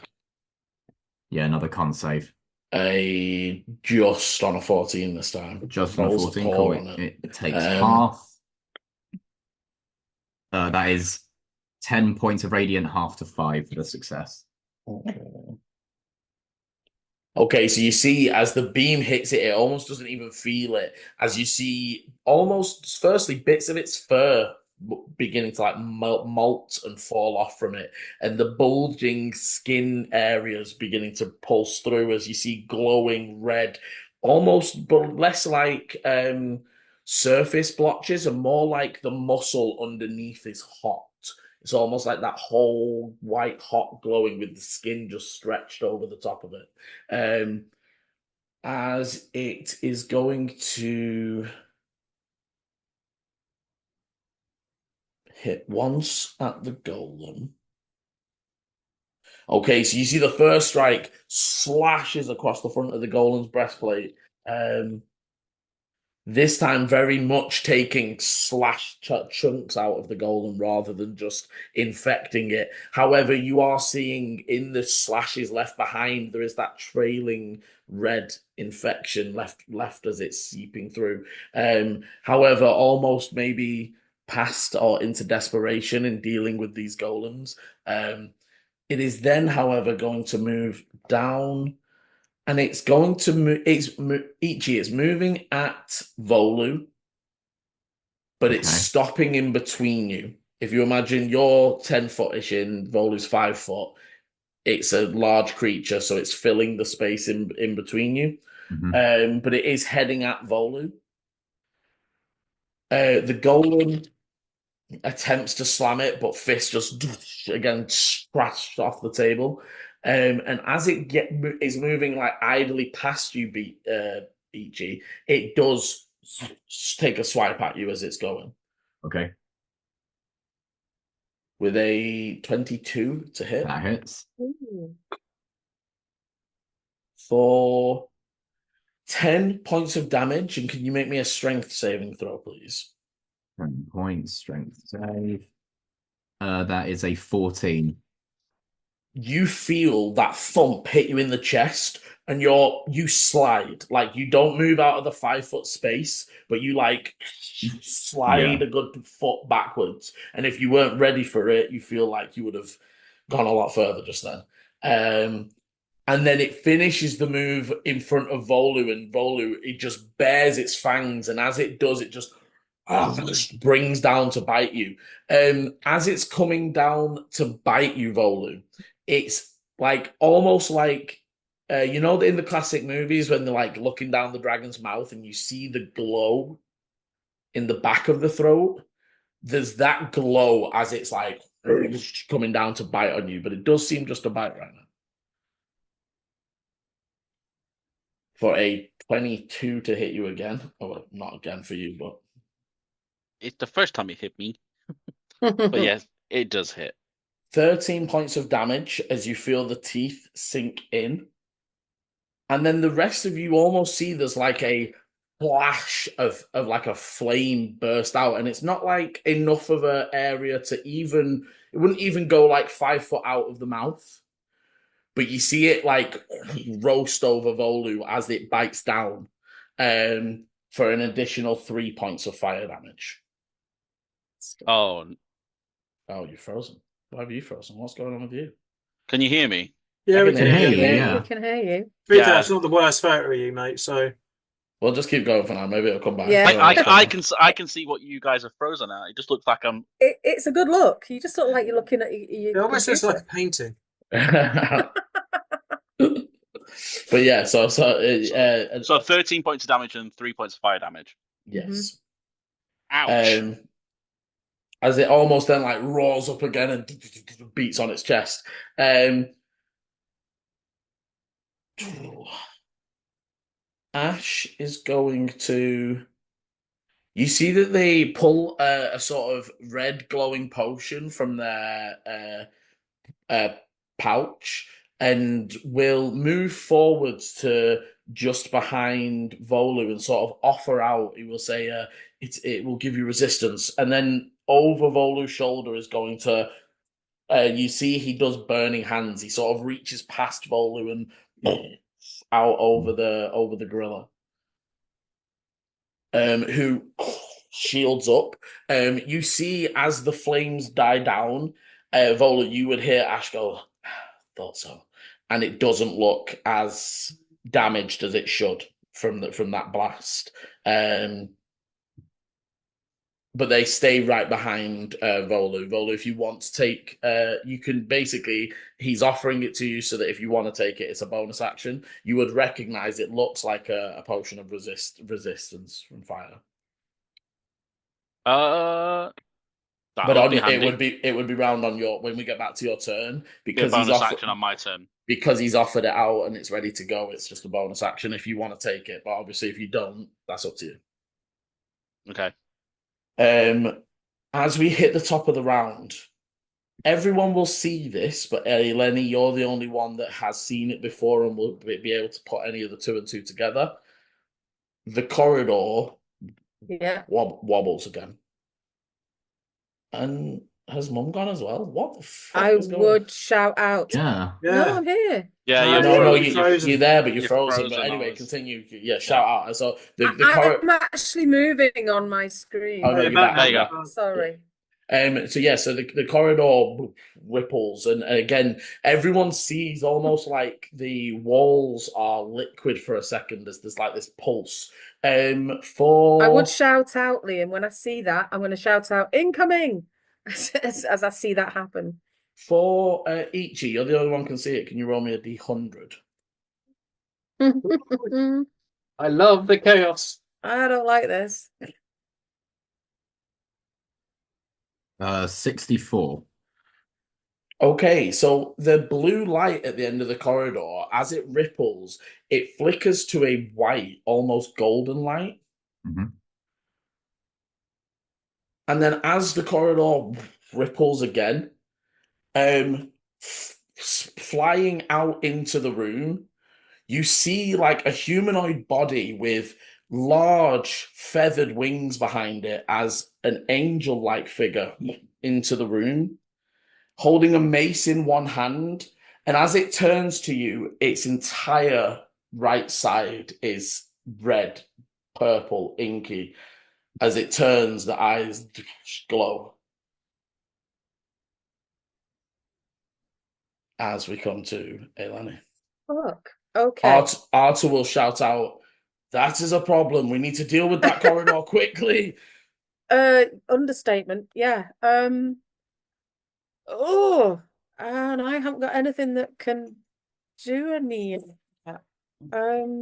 B: Yeah, another con save.
A: a just on a 14 this time.
B: Just on a
A: Rolls
B: 14,
A: poor
B: cool.
A: on
B: It takes half. That is 10 points of radiant, half to 5 for the success.
A: Okay, so you see as the beam hits it, it almost doesn't even feel it. As you see almost, firstly, bits of its fur beginning to like molt and fall off from it, and the bulging skin areas beginning to pulse through as you see glowing red, almost, but less like surface blotches and more like the muscle underneath is hot. It's almost like that whole white hot glowing with the skin just stretched over the top of it. As it is going to hit once at the golem. Okay, so you see the first strike slashes across the front of the golem's breastplate. This time very much taking slash chunks out of the golem rather than just infecting it. However, you are seeing in the slashes left behind, there is that trailing red infection left as it's seeping through. However, almost maybe past or into desperation in dealing with these golems. It is then, however, going to move down, and it's going to move. Ichi is moving at Volu, but it's stopping in between you. If you imagine you're 10-footish in, Volu's 5 foot. It's a large creature, so it's filling the space in between you. But it is heading at Volu. The golem attempts to slam it, but Fist just again scratched off the table. And as it is moving like idly past you, Ichi, it does take a swipe at you as it's going.
B: Okay.
A: With a 22 to hit.
B: That hits.
E: Ooh.
A: For 10 points of damage, and can you make me a strength saving throw, please?
B: 10 points, strength save. That is a 14.
A: You feel that thump hit you in the chest, and you slide. Like, you don't move out of the 5-foot space, but you like slide a good foot backwards. And if you weren't ready for it, you feel like you would have gone a lot further just then. And then it finishes the move in front of Volu, and Volu, it just bares its fangs, and as it does, it just brings down to bite you. As it's coming down to bite you, Volu, it's like almost like you know in the classic movies when they're like looking down the dragon's mouth and you see the glow in the back of the throat. There's that glow as it's like coming down to bite on you, but it does seem just a bite right now. For a 22 to hit you again. Oh, well, not again for you, but
D: it's the first time it hit me. But yes, it does hit.
A: 13 points of damage as you feel the teeth sink in. And then the rest of you almost see there's like a flash of like a flame burst out. And it's not like enough of an area to even, it wouldn't even go like 5 foot out of the mouth. But you see it like roast over Volu as it bites down for an additional 3 points of fire damage.
D: Oh,
A: you're frozen. Why have you frozen? What's going on with you?
D: can you hear me?
C: Yeah, we can hear you.
B: Yeah.
E: We can hear you.
C: It's not the worst photo of you, mate. So
A: we'll just keep going for now. Maybe it'll come back.
E: Yeah.
D: I can see what you guys are frozen at. It just looks like I'm.
E: It's a good look. You just look like you're looking at your
C: it almost looks
E: computer.
C: like a painting.
A: But yeah, so
D: 13 points of damage and 3 points of fire damage.
A: Yes.
D: Ouch.
A: As it almost then like roars up again and beats on its chest. Ash is going to. You see that they pull a sort of red glowing potion from their pouch and will move forwards to just behind Volu and sort of offer out. He will say, it will give you resistance. And then over Volu's shoulder is going to, you see he does burning hands. He sort of reaches past Volu and out over the gorilla. Who shields up. You see as the flames die down, Volu, you would hear Ash go, thought so. And it doesn't look as damaged as it should from that blast. But they stay right behind Volu. Volu, if you want to take, you can basically, he's offering it to you so that if you want to take it, it's a bonus action. You would recognize it looks like a potion of resistance from fire.
D: That
A: But
D: would be
A: it
D: handy.
A: would be round on your when we get back to your turn because
D: Be a bonus action on my turn.
A: Because he's offered it out and it's ready to go. It's just a bonus action if you want to take it. But obviously, if you don't, that's up to you.
D: Okay.
A: As we hit the top of the round, everyone will see this, but Lenny, you're the only one that has seen it before and will be able to put any of the 2 and 2 together. The corridor wobbles again. And has Mum gone as well? What the fuck
E: I would shout out.
B: Yeah.
E: No, I'm here.
D: Yeah,
A: you're there, but you're frozen. But
D: frozen,
A: anyway, continue. Yeah, shout out. So
E: I'm actually moving on my screen.
A: Oh no, you're back.
D: There you go.
E: Sorry.
A: So the corridor ripples, and again, everyone sees almost like the walls are liquid for a second. There's like this pulse.
E: I would shout out, Liam, when I see that. I'm going to shout out incoming as I see that happen.
A: For Ichi, you're the only one who can see it. Can you roll me a D100?
C: I love the chaos.
E: I don't like this.
B: 64.
A: Okay, so the blue light at the end of the corridor, as it ripples, it flickers to a white, almost golden light.
B: Mm-hmm.
A: And then as the corridor ripples again, flying out into the room, you see like a humanoid body with large feathered wings behind it as an angel-like figure into the room, holding a mace in one hand. And as it turns to you, its entire right side is red, purple, inky. As it turns, the eyes glow. As we come to Eleni.
E: Look, okay.
A: Arthur will shout out, that is a problem. We need to deal with that corridor quickly.
E: Understatement, yeah. Oh, and I haven't got anything that can do any of that.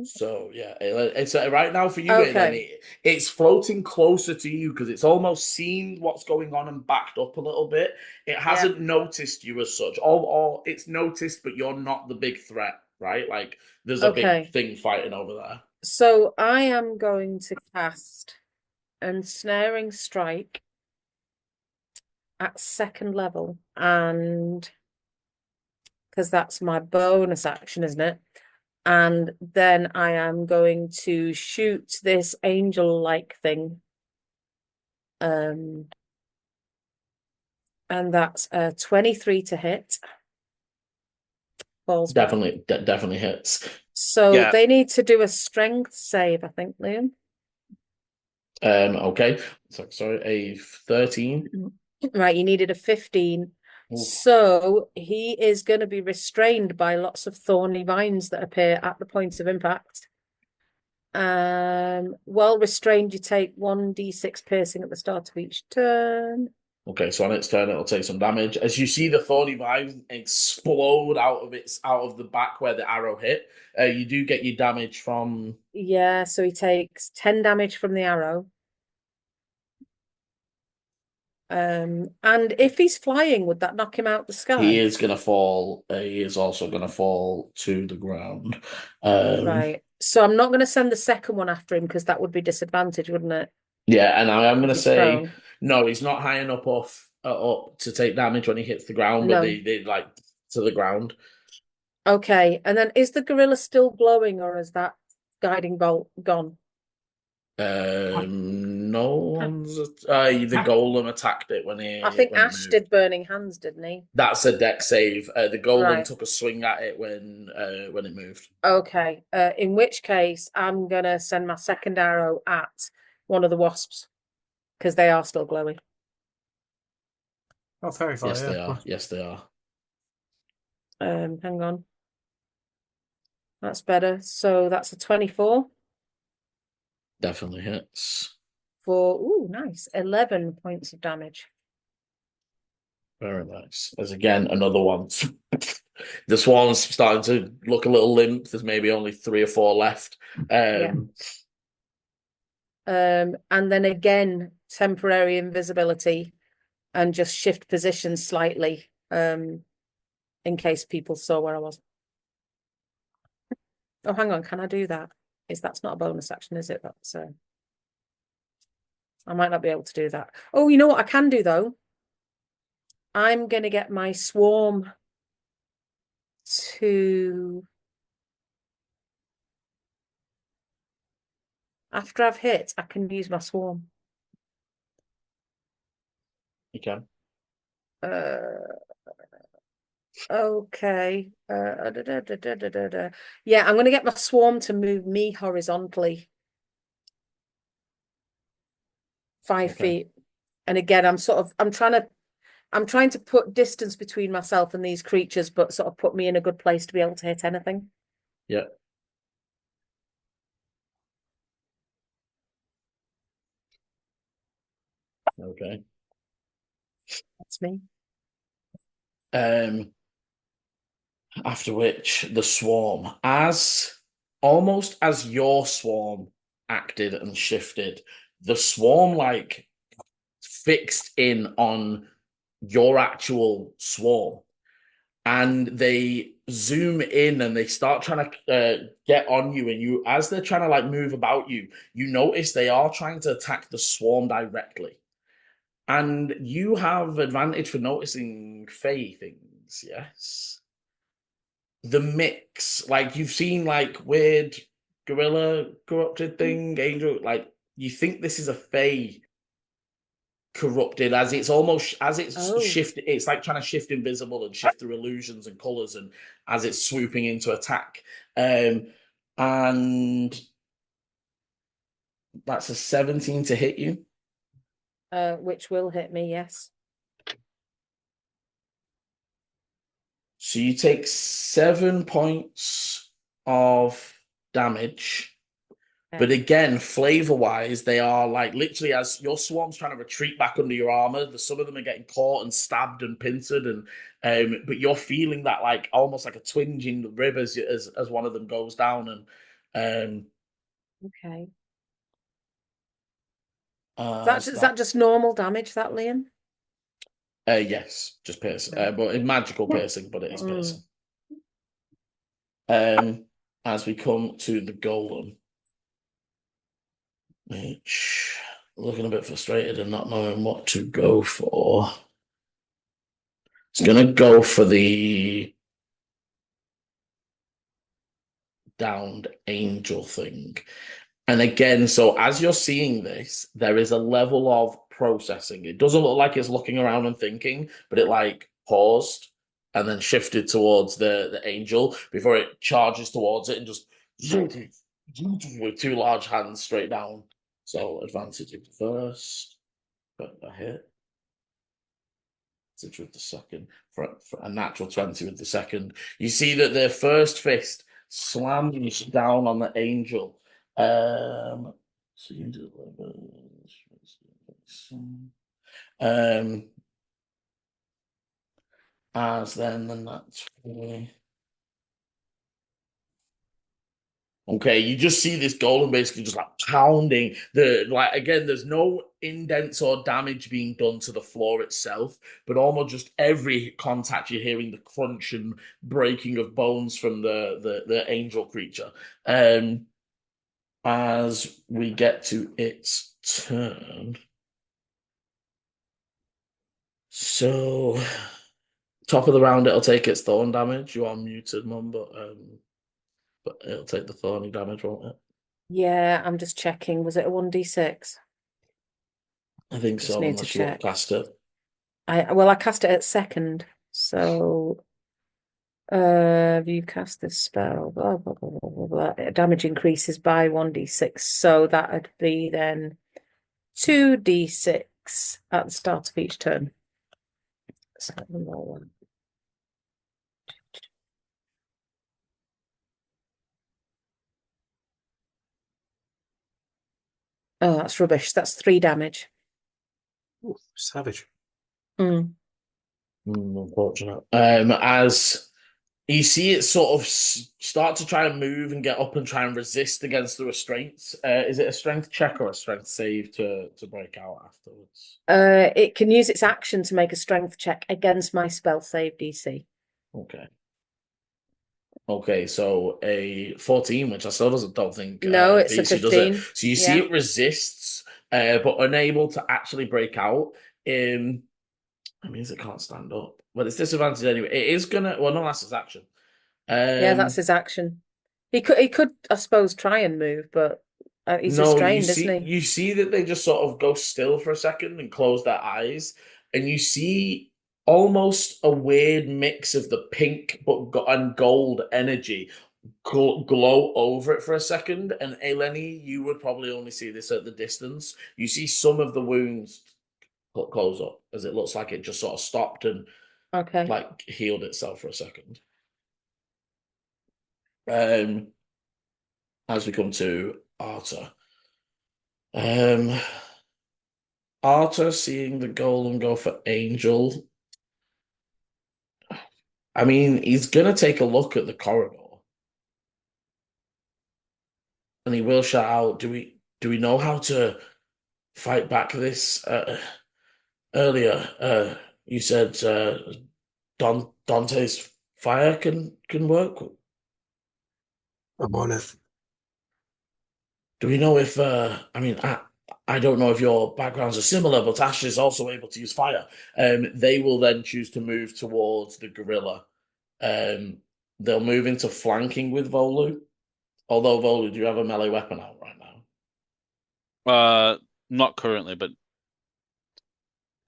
A: So yeah, it's right now for you,
E: okay.
A: it's floating closer to you because it's almost seen what's going on and backed up a little bit. It hasn't noticed you as such. Or it's noticed, but you're not the big threat, right? Like there's a big thing fighting over there.
E: So I am going to cast Ensnaring Strike at 2nd level, and because that's my bonus action, isn't it? And then I am going to shoot this angel-like thing. And that's 23 to hit. Balls
A: definitely hits.
E: So they need to do a strength save, I think, Liam.
A: Okay. Sorry, a 13.
E: Right, you needed a 15. Ooh. So he is going to be restrained by lots of thorny vines that appear at the point of impact. While restrained, you take 1d6 piercing at the start of each turn.
A: Okay, so on its turn, it'll take some damage. As you see the thorny vines explode out of the back where the arrow hit, you do get your damage from.
E: Yeah, so he takes 10 damage from the arrow. And if he's flying, would that knock him out the sky?
A: He is going to fall. He is also going to fall to the ground.
E: Right. So I'm not going to send the second one after him because that would be disadvantage, wouldn't it?
A: Yeah, and I'm going to
E: He's
A: say
E: prone.
A: no. He's not high enough up to take damage when he hits the ground, but
E: No.
A: they like to the ground.
E: Okay, and then is the gorilla still glowing, or is that guiding bolt gone?
A: No one's the golem attacked it when
E: I think
A: it
E: Ash
A: moved.
E: did burning hands, didn't he?
A: That's a deck save. The golem
E: Right.
A: took a swing at it when it moved.
E: Okay. In which case, I'm gonna send my second arrow at one of the wasps because they are still glowing.
C: Oh, very far,
A: Yes,
C: yeah.
A: they are. Yes, they are.
E: Hang on. That's better. So that's a 24
A: Definitely hits.
E: for nice 11 points of damage.
A: Very nice. There's again another one. The swarm's starting to look a little limp. There's maybe only 3 or 4 left.
E: And then again, temporary invisibility and just shift position slightly, in case people saw where I was. Oh, hang on, can I do that? That's not a bonus action, is it? That's I might not be able to do that. Oh, you know what I can do though? I'm gonna get my swarm to, after I've hit, I can use my swarm.
A: You can.
E: Okay. Yeah, I'm gonna get my swarm to move me horizontally 5 feet. And again, I'm trying to put distance between myself and these creatures, but sort of put me in a good place to be able to hit anything.
A: Yeah. Okay.
E: That's me.
A: After which the swarm, almost as your swarm acted and shifted, the swarm like fixed in on your actual swarm, and they zoom in and they start trying to get on you, and you, as they're trying to like move about you, you notice they are trying to attack the swarm directly, and you have advantage for noticing fey things. Yes, the mix, like you've seen like weird gorilla corrupted thing, angel, like you think this is a fey corrupted, as it's almost as it's shifted, it's like trying to shift invisible and shift through illusions and colors, and as it's swooping into attack, and that's a 17 to hit you,
E: Which will hit me, yes.
A: so you take 7 points of damage. But again, flavor-wise, they are like literally, as your swarm's trying to retreat back under your armor, some of them are getting caught and stabbed and pincered, and but you're feeling that like almost like a twinge in the rib as one of them goes down, and
E: okay. Is that just normal damage, that, Liam?
A: Yes, just piercing, but it's magical piercing, but it is piercing. As we come to the golem, which looking a bit frustrated and not knowing what to go for. It's going to go for the downed angel thing. And again, so as you're seeing this, there is a level of processing. It doesn't look like it's looking around and thinking, but it like paused and then shifted towards the angel before it charges towards it and just with 2 large hands straight down. So advantage with the first, but a hit. With the second, for a natural 20 with the second. You see that the first fist slams down on the angel. So you do as then that's okay, you just see this golem basically just like pounding again, there's no indents or damage being done to the floor itself, but almost just every contact you're hearing the crunch and breaking of bones from the angel creature. As we get to its turn. So, top of the round, it'll take its thorn damage. You are muted, Mum, but it'll take the thorny damage, won't it?
E: Yeah, I'm just checking. Was it a 1d6?
A: I think
E: Just
A: so,
E: need to
A: unless you want
E: check.
A: to cast it.
E: I cast it at second, so you cast this spell, blah blah blah blah blah blah. Damage increases by 1d6, so that'd be then 2d6 at the start of each turn. So one. Oh, that's rubbish. That's 3 damage.
C: Ooh, savage.
A: Unfortunate. As you see it sort of start to try and move and get up and try and resist against the restraints. Is it a strength check or a strength save to break out afterwards?
E: It can use its action to make a strength check against my spell save DC.
A: Okay. Okay, so a 14, which I still don't think
E: No, it's a
A: beats you, does it?
E: 15.
A: So you see it resists, but unable to actually break out. That means it can't stand up. Well, it's disadvantaged anyway. It is gonna. Well, no, that's his action.
E: Yeah, that's his action. He could, I suppose, try and move, but he's restrained, isn't he?
A: You see that they just sort of go still for a second and close their eyes, and you see almost a weird mix of the pink and gold energy glow over it for a second. And Eleni, you would probably only see this at the distance. You see some of the wounds close up as it looks like it just sort of stopped and like healed itself for a second. As we come to Arta. Arta seeing the golem go for Angel. I mean, he's gonna take a look at the corridor. And he will shout out, do we know how to fight back this? Earlier, you said Dante's fire can work.
C: I'm on it.
A: Do we know if I don't know if your backgrounds are similar, but Ash is also able to use fire. They will then choose to move towards the gorilla. They'll move into flanking with Volu. Although Volu, do you have a melee weapon out right
D: now? Not currently, but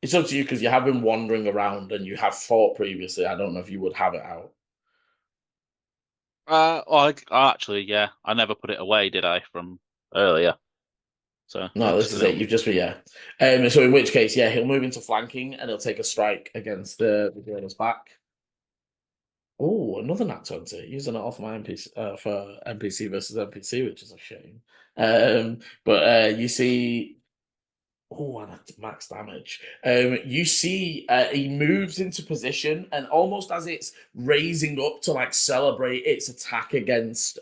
A: it's up to you because you have been wandering around and you have fought previously. I don't know if you would have it out.
D: Actually, yeah, I never put it away, did I, from earlier? So
A: no, this is it. You've just been So in which case, yeah, he'll move into flanking and he'll take a strike against the gorilla's back. Oh, another nat 20. Using it off my NPC for NPC versus NPC, which is a shame. But you see. Oh, and max damage. You see he moves into position, and almost as it's raising up to like celebrate its attack against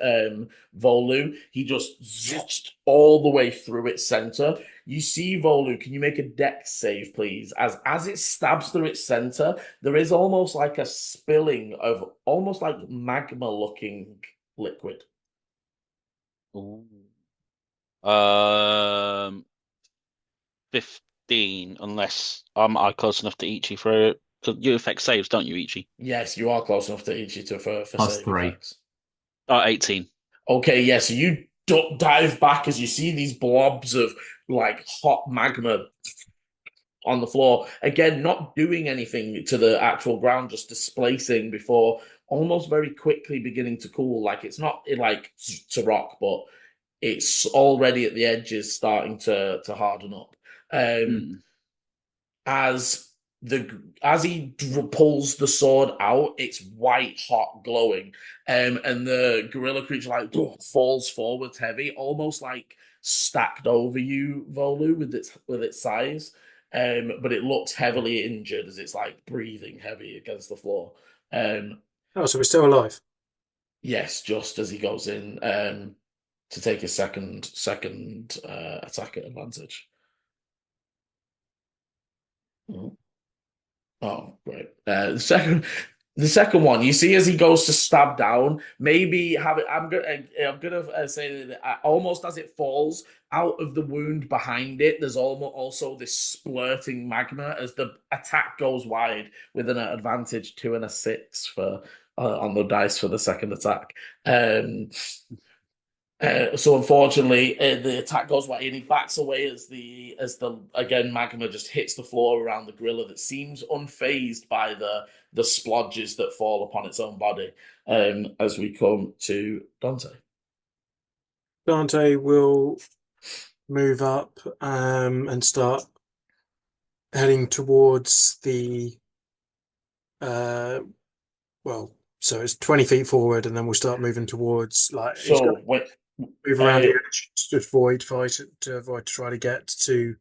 A: Volu, he just zoosed all the way through its center. You see Volu, can you make a dex save, please? As it stabs through its center, there is almost like a spilling of almost like magma-looking liquid.
D: Ooh. 15, unless I close enough to Ichi for it. Because you affect saves, don't you, Ichi?
A: Yes, you are close enough to Ichi for
B: plus
A: save
B: 3.
A: effects.
D: 18.
A: Okay, yeah, so you dive back as you see these blobs of like hot magma on the floor. Again, not doing anything to the actual ground, just displacing before almost very quickly beginning to cool. Like it's not like to rock, but it's already at the edges starting to harden up. As he pulls the sword out, it's white hot glowing, and the gorilla creature like falls forwards heavy, almost like stacked over you, Volu, with its size. But it looks heavily injured as it's like breathing heavy against the floor.
C: So we're still alive.
A: Yes, just as he goes in to take his second attack at advantage. Oh, great. The second one, you see as he goes to stab down, maybe have it. I'm gonna say that almost as it falls out of the wound behind it, there's also this splurting magma as the attack goes wide with an advantage 2 and a 6 for on the dice for the second attack. So unfortunately, the attack goes wide and he backs away as the again magma just hits the floor around the gorilla that seems unfazed by the splodges that fall upon its own body. As we come to Dante.
C: Dante will move up and start heading towards the so it's 20 feet forward, and then we'll start moving towards he's got to move around the edge to avoid try to get to.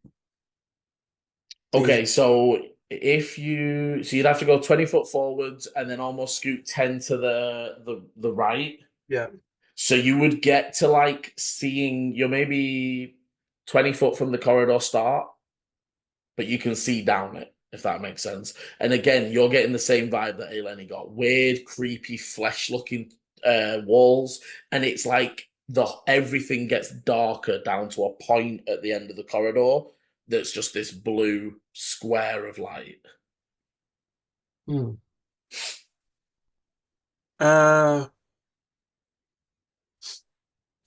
A: Okay, so you'd have to go 20 foot forwards and then almost scoot 10 to the right.
C: Yeah.
A: So you would get to you're maybe 20 foot from the corridor start, but you can see down it, if that makes sense. And again, you're getting the same vibe that Eleni got. Weird, creepy, flesh-looking walls. And it's like everything gets darker down to a point at the end of the corridor that's just this blue square of light.
C: Can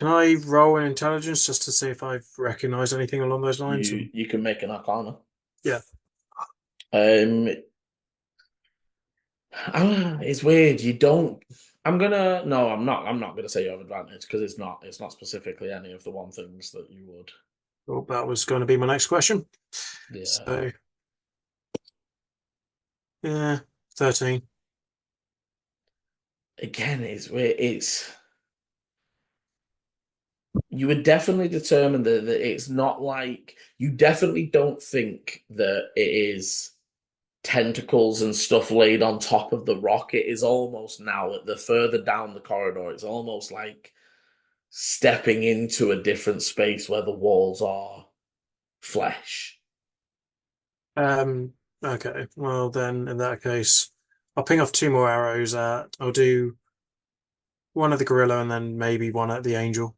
C: I roll an intelligence just to see if I've recognized anything along those lines?
A: You can make an arcana.
C: Yeah.
A: It's weird. You don't. I'm not gonna say you have advantage because it's not specifically any of the one things that you would.
C: Well, that was going to be my next question.
A: Yeah.
C: So, yeah, 13.
A: Again, it's weird. You would definitely determine that it's not like you definitely don't think that it is tentacles and stuff laid on top of the rock. It is almost now at the further down the corridor, it's almost like stepping into a different space where the walls are flesh.
C: Okay. Well, then in that case, I'll ping off 2 more arrows I'll do one at the gorilla and then maybe one at the angel.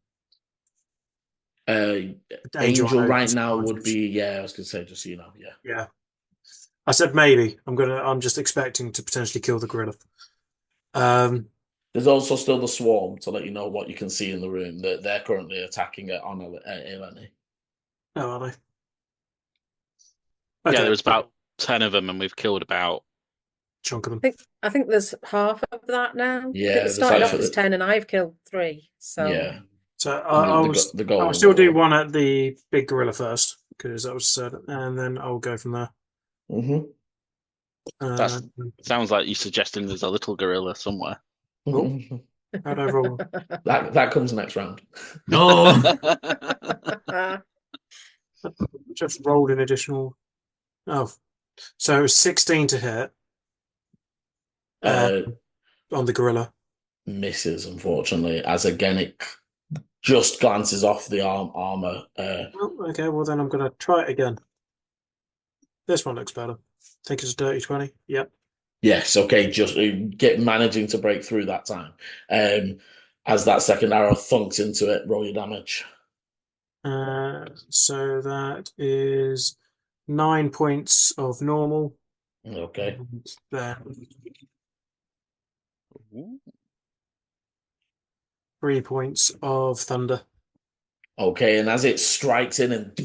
A: Angel right now would be, I was gonna say, just so you know, yeah.
C: Yeah. I said maybe. I'm just expecting to potentially kill the gorilla.
A: There's also still the swarm to let you know what you can see in the room that they're currently attacking it on Eleni.
C: Oh, are they?
D: Okay. Yeah, there was about 10 of them, and we've killed about
C: chunk of them.
E: I think there's half of that now.
A: Yeah,
E: I think it started off as 10, and I've killed 3. So
A: yeah.
C: So I'll still do one at the big gorilla first because that was said, and then I'll go from there.
D: That sounds like you're suggesting there's a little gorilla somewhere.
C: Oh, how'd I roll?
A: That comes next round.
B: No.
C: Just rolled an additional. Oh, so it was 16 to hit on the gorilla.
A: Misses, unfortunately, as again it just glances off the armor.
C: Okay, well then I'm going to try it again. This one looks better. I think it's a dirty 20. Yep.
A: Yes, okay, just managing to break through that time. As that second arrow thunks into it, roll your damage.
C: So that is 9 points of normal.
A: Okay.
C: There. 3 points of thunder.
A: Okay, and as it strikes in and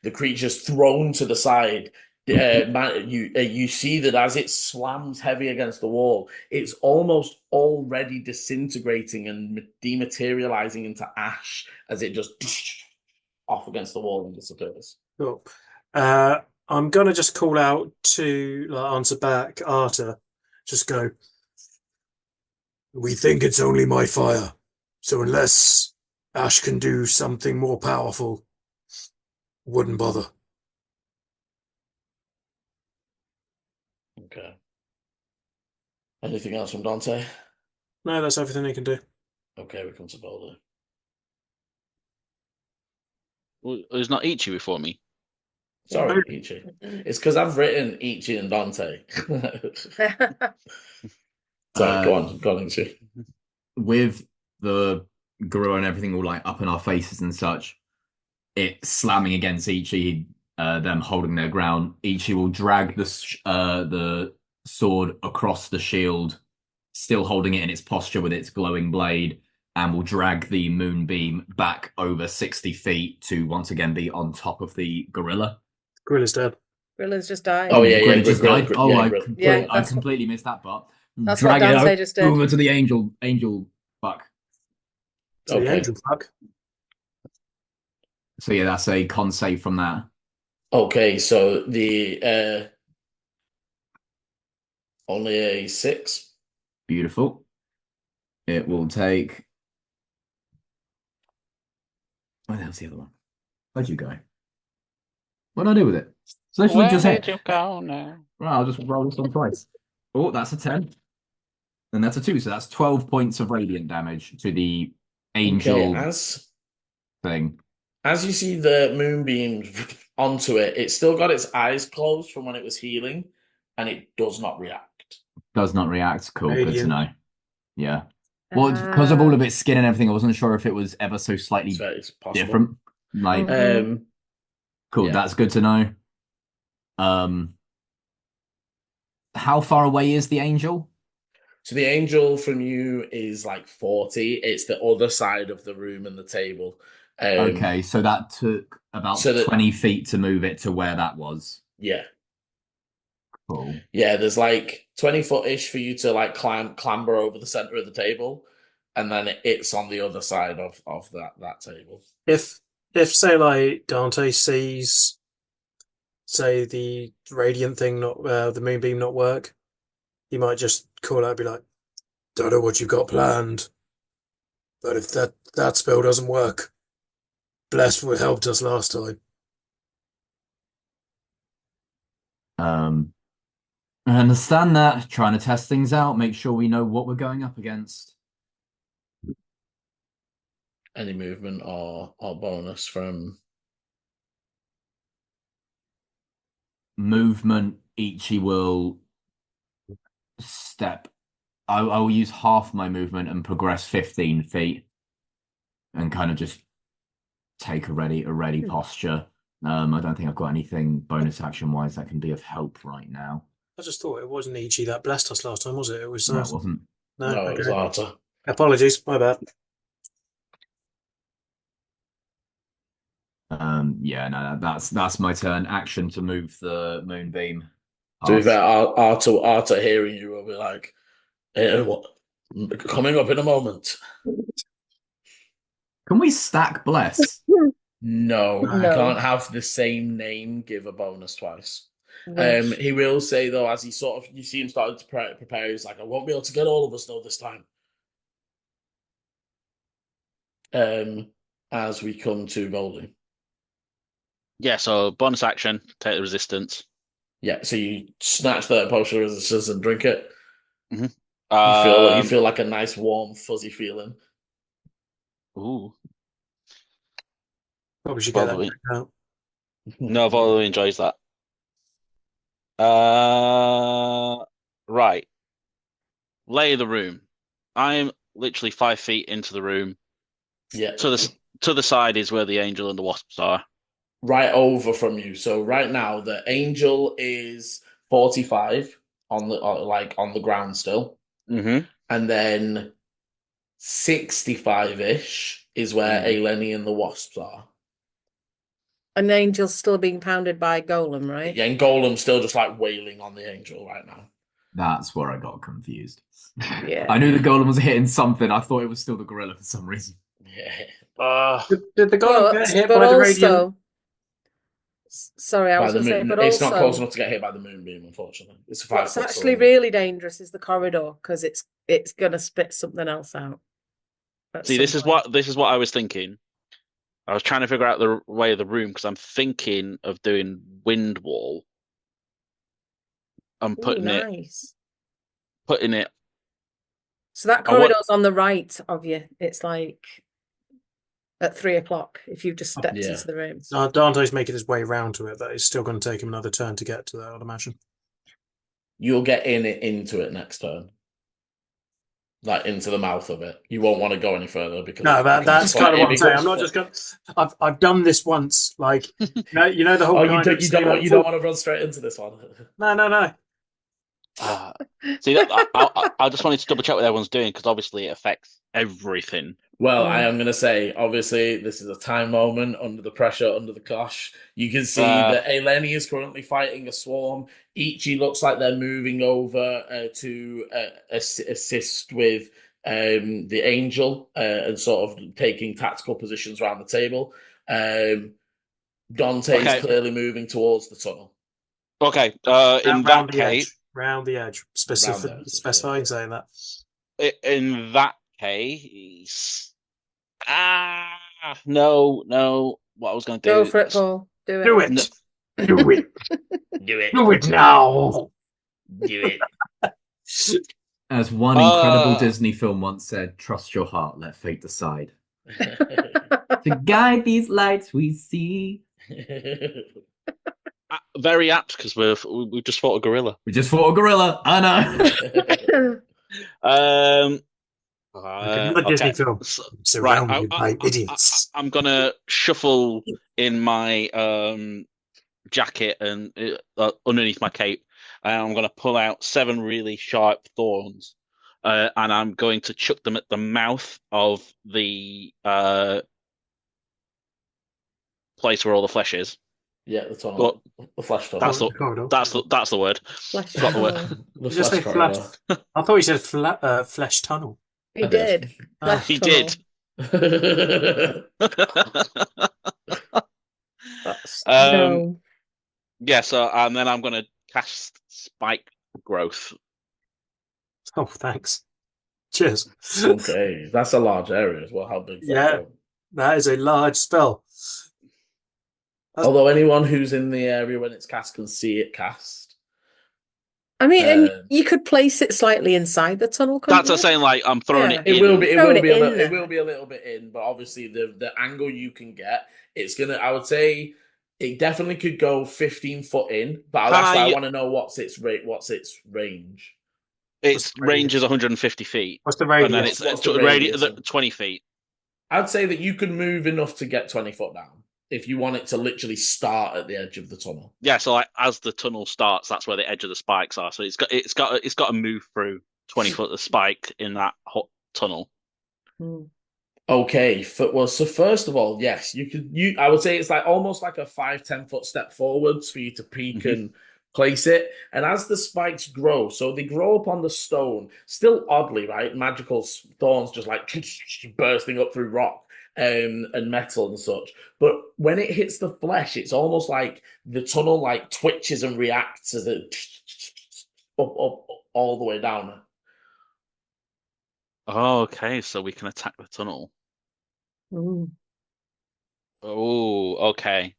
A: the creature's thrown to the side, you see that as it slams heavy against the wall, it's almost already disintegrating and dematerializing into ash as it just off against the wall and disappears.
C: Cool. I'm going to just call out to answer back Arta. Just go, we think it's only my fire. So unless Ash can do something more powerful, wouldn't bother.
A: Okay. Anything else from Dante?
C: No, that's everything he can do.
A: Okay, we come to Boulder.
D: Well, there's not Ichi before me.
A: Sorry, Ichi. It's because I've written Ichi and Dante. Sorry, go on, Lindsay.
B: With the gorilla and everything all like up in our faces and such, it slamming against Ichi, them holding their ground. Ichi will drag the sword across the shield, still holding it in its posture with its glowing blade, and will drag the moonbeam back over 60 feet to once again be on top of the gorilla.
C: Gorilla's dead.
E: Gorilla's just died.
B: Oh,
A: yeah,
B: gorilla just died.
A: Yeah,
B: I completely missed that part.
E: That's
B: Drag
E: what
B: it
E: Dante just did.
B: over to the angel fuck.
C: To the angel fuck.
B: So yeah, that's a con save from that.
A: Okay, so the only a 6.
B: Beautiful. It will take. Where the hell's the other one? Where'd you go? What did I do with it? So this
D: Where
B: just
D: did
B: hit.
D: you go now?
B: Right, I'll just roll this one twice. Oh, that's a 10. And that's a 2, so that's 12 points of radiant damage to the angel thing.
A: As you see the moonbeam onto it, it's still got its eyes closed from when it was healing, and it does not react.
B: Does not react. Cool,
C: Radiant.
B: Good to know. Yeah. Well, because of all of its skin and everything, I wasn't sure if it was ever so slightly different. Like, cool,
A: yeah.
B: That's good to know. How far away is the angel?
A: So the angel from you is like 40. It's the other side of the room and the table.
B: Okay, so that took about 20 feet to move it to where that was.
A: Yeah.
B: Cool.
A: Yeah, there's like 20 foot-ish for you to like clamber over the center of the table, and then it's on the other side of that table.
C: If say like Dante sees, say, the radiant thing not the moonbeam not work, he might just call out and be like, "Don't know what you've got planned, but if that spell doesn't work, bless what helped us last time."
B: I understand that. Trying to test things out, make sure we know what we're going up against.
A: Any movement or bonus from
B: movement? Ichi will step. I will use half my movement and progress 15 feet, and kind of just take a ready posture. I don't think I've got anything bonus action wise that can be of help right now.
C: I just thought it wasn't Ichi that blessed us last time, was it? It was.
B: No, it wasn't.
C: No,
A: it was Arta.
C: Apologies, my bad.
B: Yeah, no, that's my turn. Action to move the moonbeam.
A: To be fair, Arta hearing you will be like, what? Coming up in a moment.
B: Can we stack bless?
A: No, you can't have the same name give a bonus twice. He will say though, as he you see him starting to prepare, he's like, I won't be able to get all of us though this time. As we come to bowling.
D: Yeah, so bonus action, take the resistance.
A: Yeah, so you snatch that potion of resistance and drink it.
D: Mm-hmm.
A: You feel like a nice, warm, fuzzy feeling.
D: Ooh.
C: Probably should get that out.
D: No, Volo enjoys that. Right. Lay of the room. I'm literally 5 feet into the room.
A: Yeah.
D: To the side is where the angel and the wasps are.
A: Right over from you. So right now the angel is 45 on the ground still.
D: Mm-hmm.
A: And then 65-ish is where Eleni and the wasps are.
E: An angel's still being pounded by Golem, right?
A: Yeah, and Golem's still just like wailing on the angel right now.
B: That's where I got confused.
E: Yeah.
B: I knew the golem was hitting something. I thought it was still the gorilla for some reason.
A: Yeah.
C: Did the golem get hit by the radiant?
E: Sorry, I was going to say, but
A: it's
E: also,
A: not close enough to get hit by the moonbeam, unfortunately. It's a 5
E: what's actually really dangerous is the corridor, because it's going to spit something else out.
D: See, this is what I was thinking. I was trying to figure out the way of the room because I'm thinking of doing wind wall. I'm putting it.
E: So that corridor's on the right of you. It's like at 3 o'clock if you've just stepped into the room.
C: Dante's making his way round to it. That is still going to take him another turn to get to that, I'd imagine.
A: You'll get into it next turn.
C: Yeah.
A: into the mouth of it. You won't want to go any further because
C: No, that's kind of what I'm saying. I'm not
A: becomes
C: just going. I've done this once. Like, you know the whole.
A: Oh,
C: kind of
A: you
C: scene
A: don't want to run straight into this one.
C: No.
D: See, I just wanted to double check what everyone's doing because obviously it affects everything.
A: Well, I am going to say, obviously, this is a time moment under the pressure, under the cosh. You can see that Eleni is currently fighting a swarm. Ichi looks like they're moving over to assist with the angel and sort of taking tactical positions around the table. Dante is clearly moving towards the tunnel.
D: Okay, in that case,
C: round the edge, specifying saying that.
D: In that case, no. What I was going to do?
E: Go for it, Paul. Do it.
C: Do it. Do it.
A: Do it.
C: Do it now.
A: Do it.
B: As one incredible Disney film once said, "Trust your heart, let fate decide." To guide these lights we see.
D: Very apt because we've just fought a gorilla.
B: We just fought a gorilla. I know.
C: Another Disney film. Surrounded by idiots.
D: I'm gonna shuffle in my jacket and underneath my cape, and I'm gonna pull out 7 really sharp thorns, and I'm going to chuck them at the mouth of the place where all the flesh is.
A: Yeah, the tunnel. The flesh tunnel.
D: That's the word.
E: Flesh
D: Got the word.
A: The flesh corridor.
C: I thought you said flesh tunnel.
E: He did.
D: He did.
E: No.
D: Yeah, so and then I'm gonna cast spike growth.
C: Oh, thanks. Cheers.
A: Okay, that's a large area as well. How big?
C: That is a large spell.
A: Although anyone who's in the area when it's cast can see it cast.
E: I mean, and you could place it slightly inside the tunnel.
D: That's what I'm saying. Like I'm throwing it.
A: It will be a little bit in, but obviously the angle you can get, it's gonna. I would say it definitely could go 15 foot in, but that's why I want to know what's its range.
D: Its range is 150 feet.
C: What's the radius?
D: And then it's 20 feet.
A: I'd say that you can move enough to get 20 foot down if you want it to literally start at the edge of the tunnel.
D: Yeah, so like as the tunnel starts, that's where the edge of the spikes are. So it's got to move through 20 foot of spike in that hot tunnel.
A: Okay, so first of all, yes, I would say it's like almost like a 5-10 foot step forwards for you to peek and place it. And as the spikes grow, so they grow up on the stone, still oddly, right? Magical thorns just like bursting up through rock and metal and such. But when it hits the flesh, it's almost like the tunnel like twitches and reacts as it up all the way down.
D: Oh, okay, so we can attack the tunnel. Oh, okay.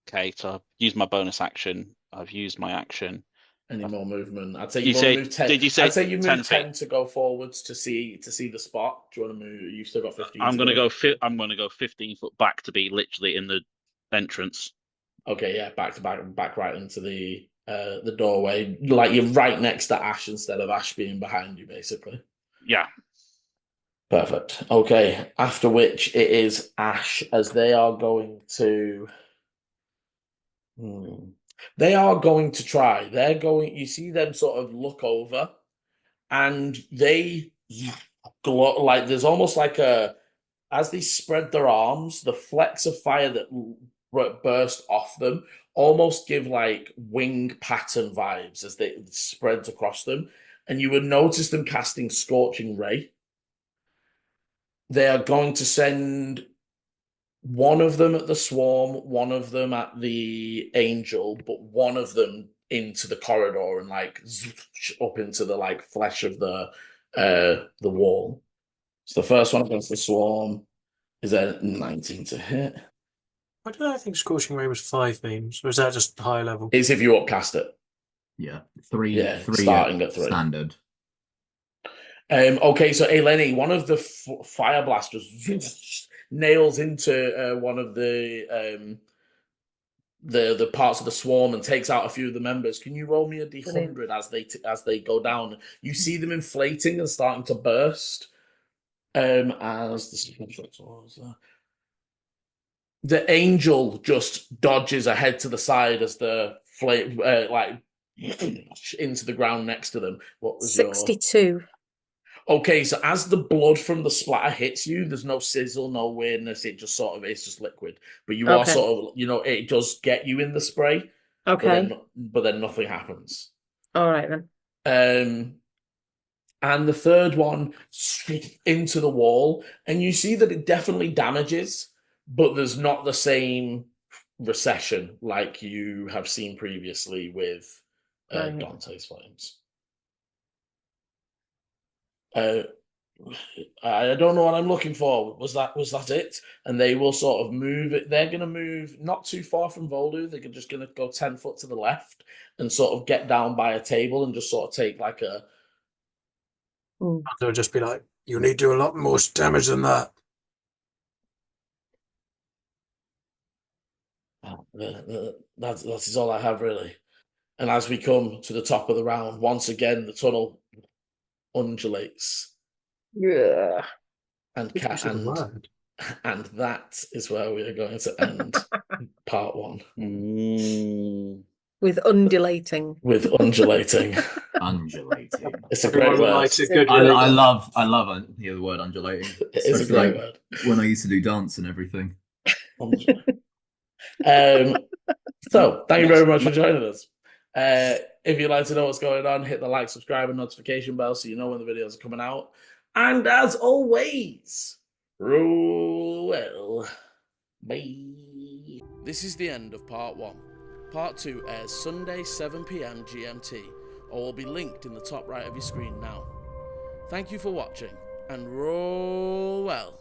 D: Okay, so I've used my bonus action. I've used my action.
A: Any more movement? I'd say you moved 10.
D: Did you say?
A: I'd say you moved
D: 10
A: to go forwards to see the spot. Do you want to move? You've still got 15.
D: I'm gonna go 15 foot back to be literally in the entrance.
A: Okay, yeah, back right into the doorway. Like you're right next to Ash instead of Ash being behind you, basically.
D: Yeah.
A: Perfect. Okay. After which it is Ash, as they are going to. They are going to try. You see them sort of look over, and they glow, like there's almost like as they spread their arms, the flecks of fire that burst off them almost give like wing pattern vibes as they spread across them, and you would notice them casting Scorching Ray. They are going to send one of them at the swarm, one of them at the angel, but one of them into the corridor and like up into the like flesh of the wall. So the first one against the swarm is a 19 to hit.
C: Why did I think Scorching Ray was 5 beams? Or is that just high level?
A: It's if you upcast it.
B: Yeah, three
A: starting at 3.
B: Standard.
A: Okay, so Eleni, one of the fire blasters nails into one of the the parts of the swarm and takes out a few of the members. Can you roll me a d100 as they go down? You see them inflating and starting to burst. As the angel just dodges ahead to the side as the flame into the ground next to them. What was
E: 62?
A: Okay, so as the blood from the splatter hits you, there's no sizzle, no weirdness. It just it's just liquid. But you are sort of, it does get you in the spray.
E: Okay.
A: But then nothing happens.
E: All right then.
A: And the third one into the wall, and you see that it definitely damages, but there's not the same recession like you have seen previously with Dante's Flames. I don't know what I'm looking for. Was that it? And they will sort of move it. They're going to move not too far from Voldu. They're just going to go 10 foot to the left and sort of get down by a table and just sort of take like a.
C: They'll just be like, "You need to do a lot more damage than that."
A: That is all I have really. And as we come to the top of the round, once again the tunnel undulates.
E: Yeah.
A: And that is where we are going to end part 1.
E: With undulating.
A: With undulating.
B: Undulating.
A: It's a great word.
B: I love the word undulating.
A: It is a great word.
B: When I used to do dance and everything.
A: So thank you very much for joining us. If you'd like to know what's going on, hit the like, subscribe, and notification bell so you know when the videos are coming out. And as always, roll well. Bye. This is the end of part 1. Part 2 airs Sunday 7 PM GMT, or will be linked in the top right of your screen now. Thank you for watching, and roll well.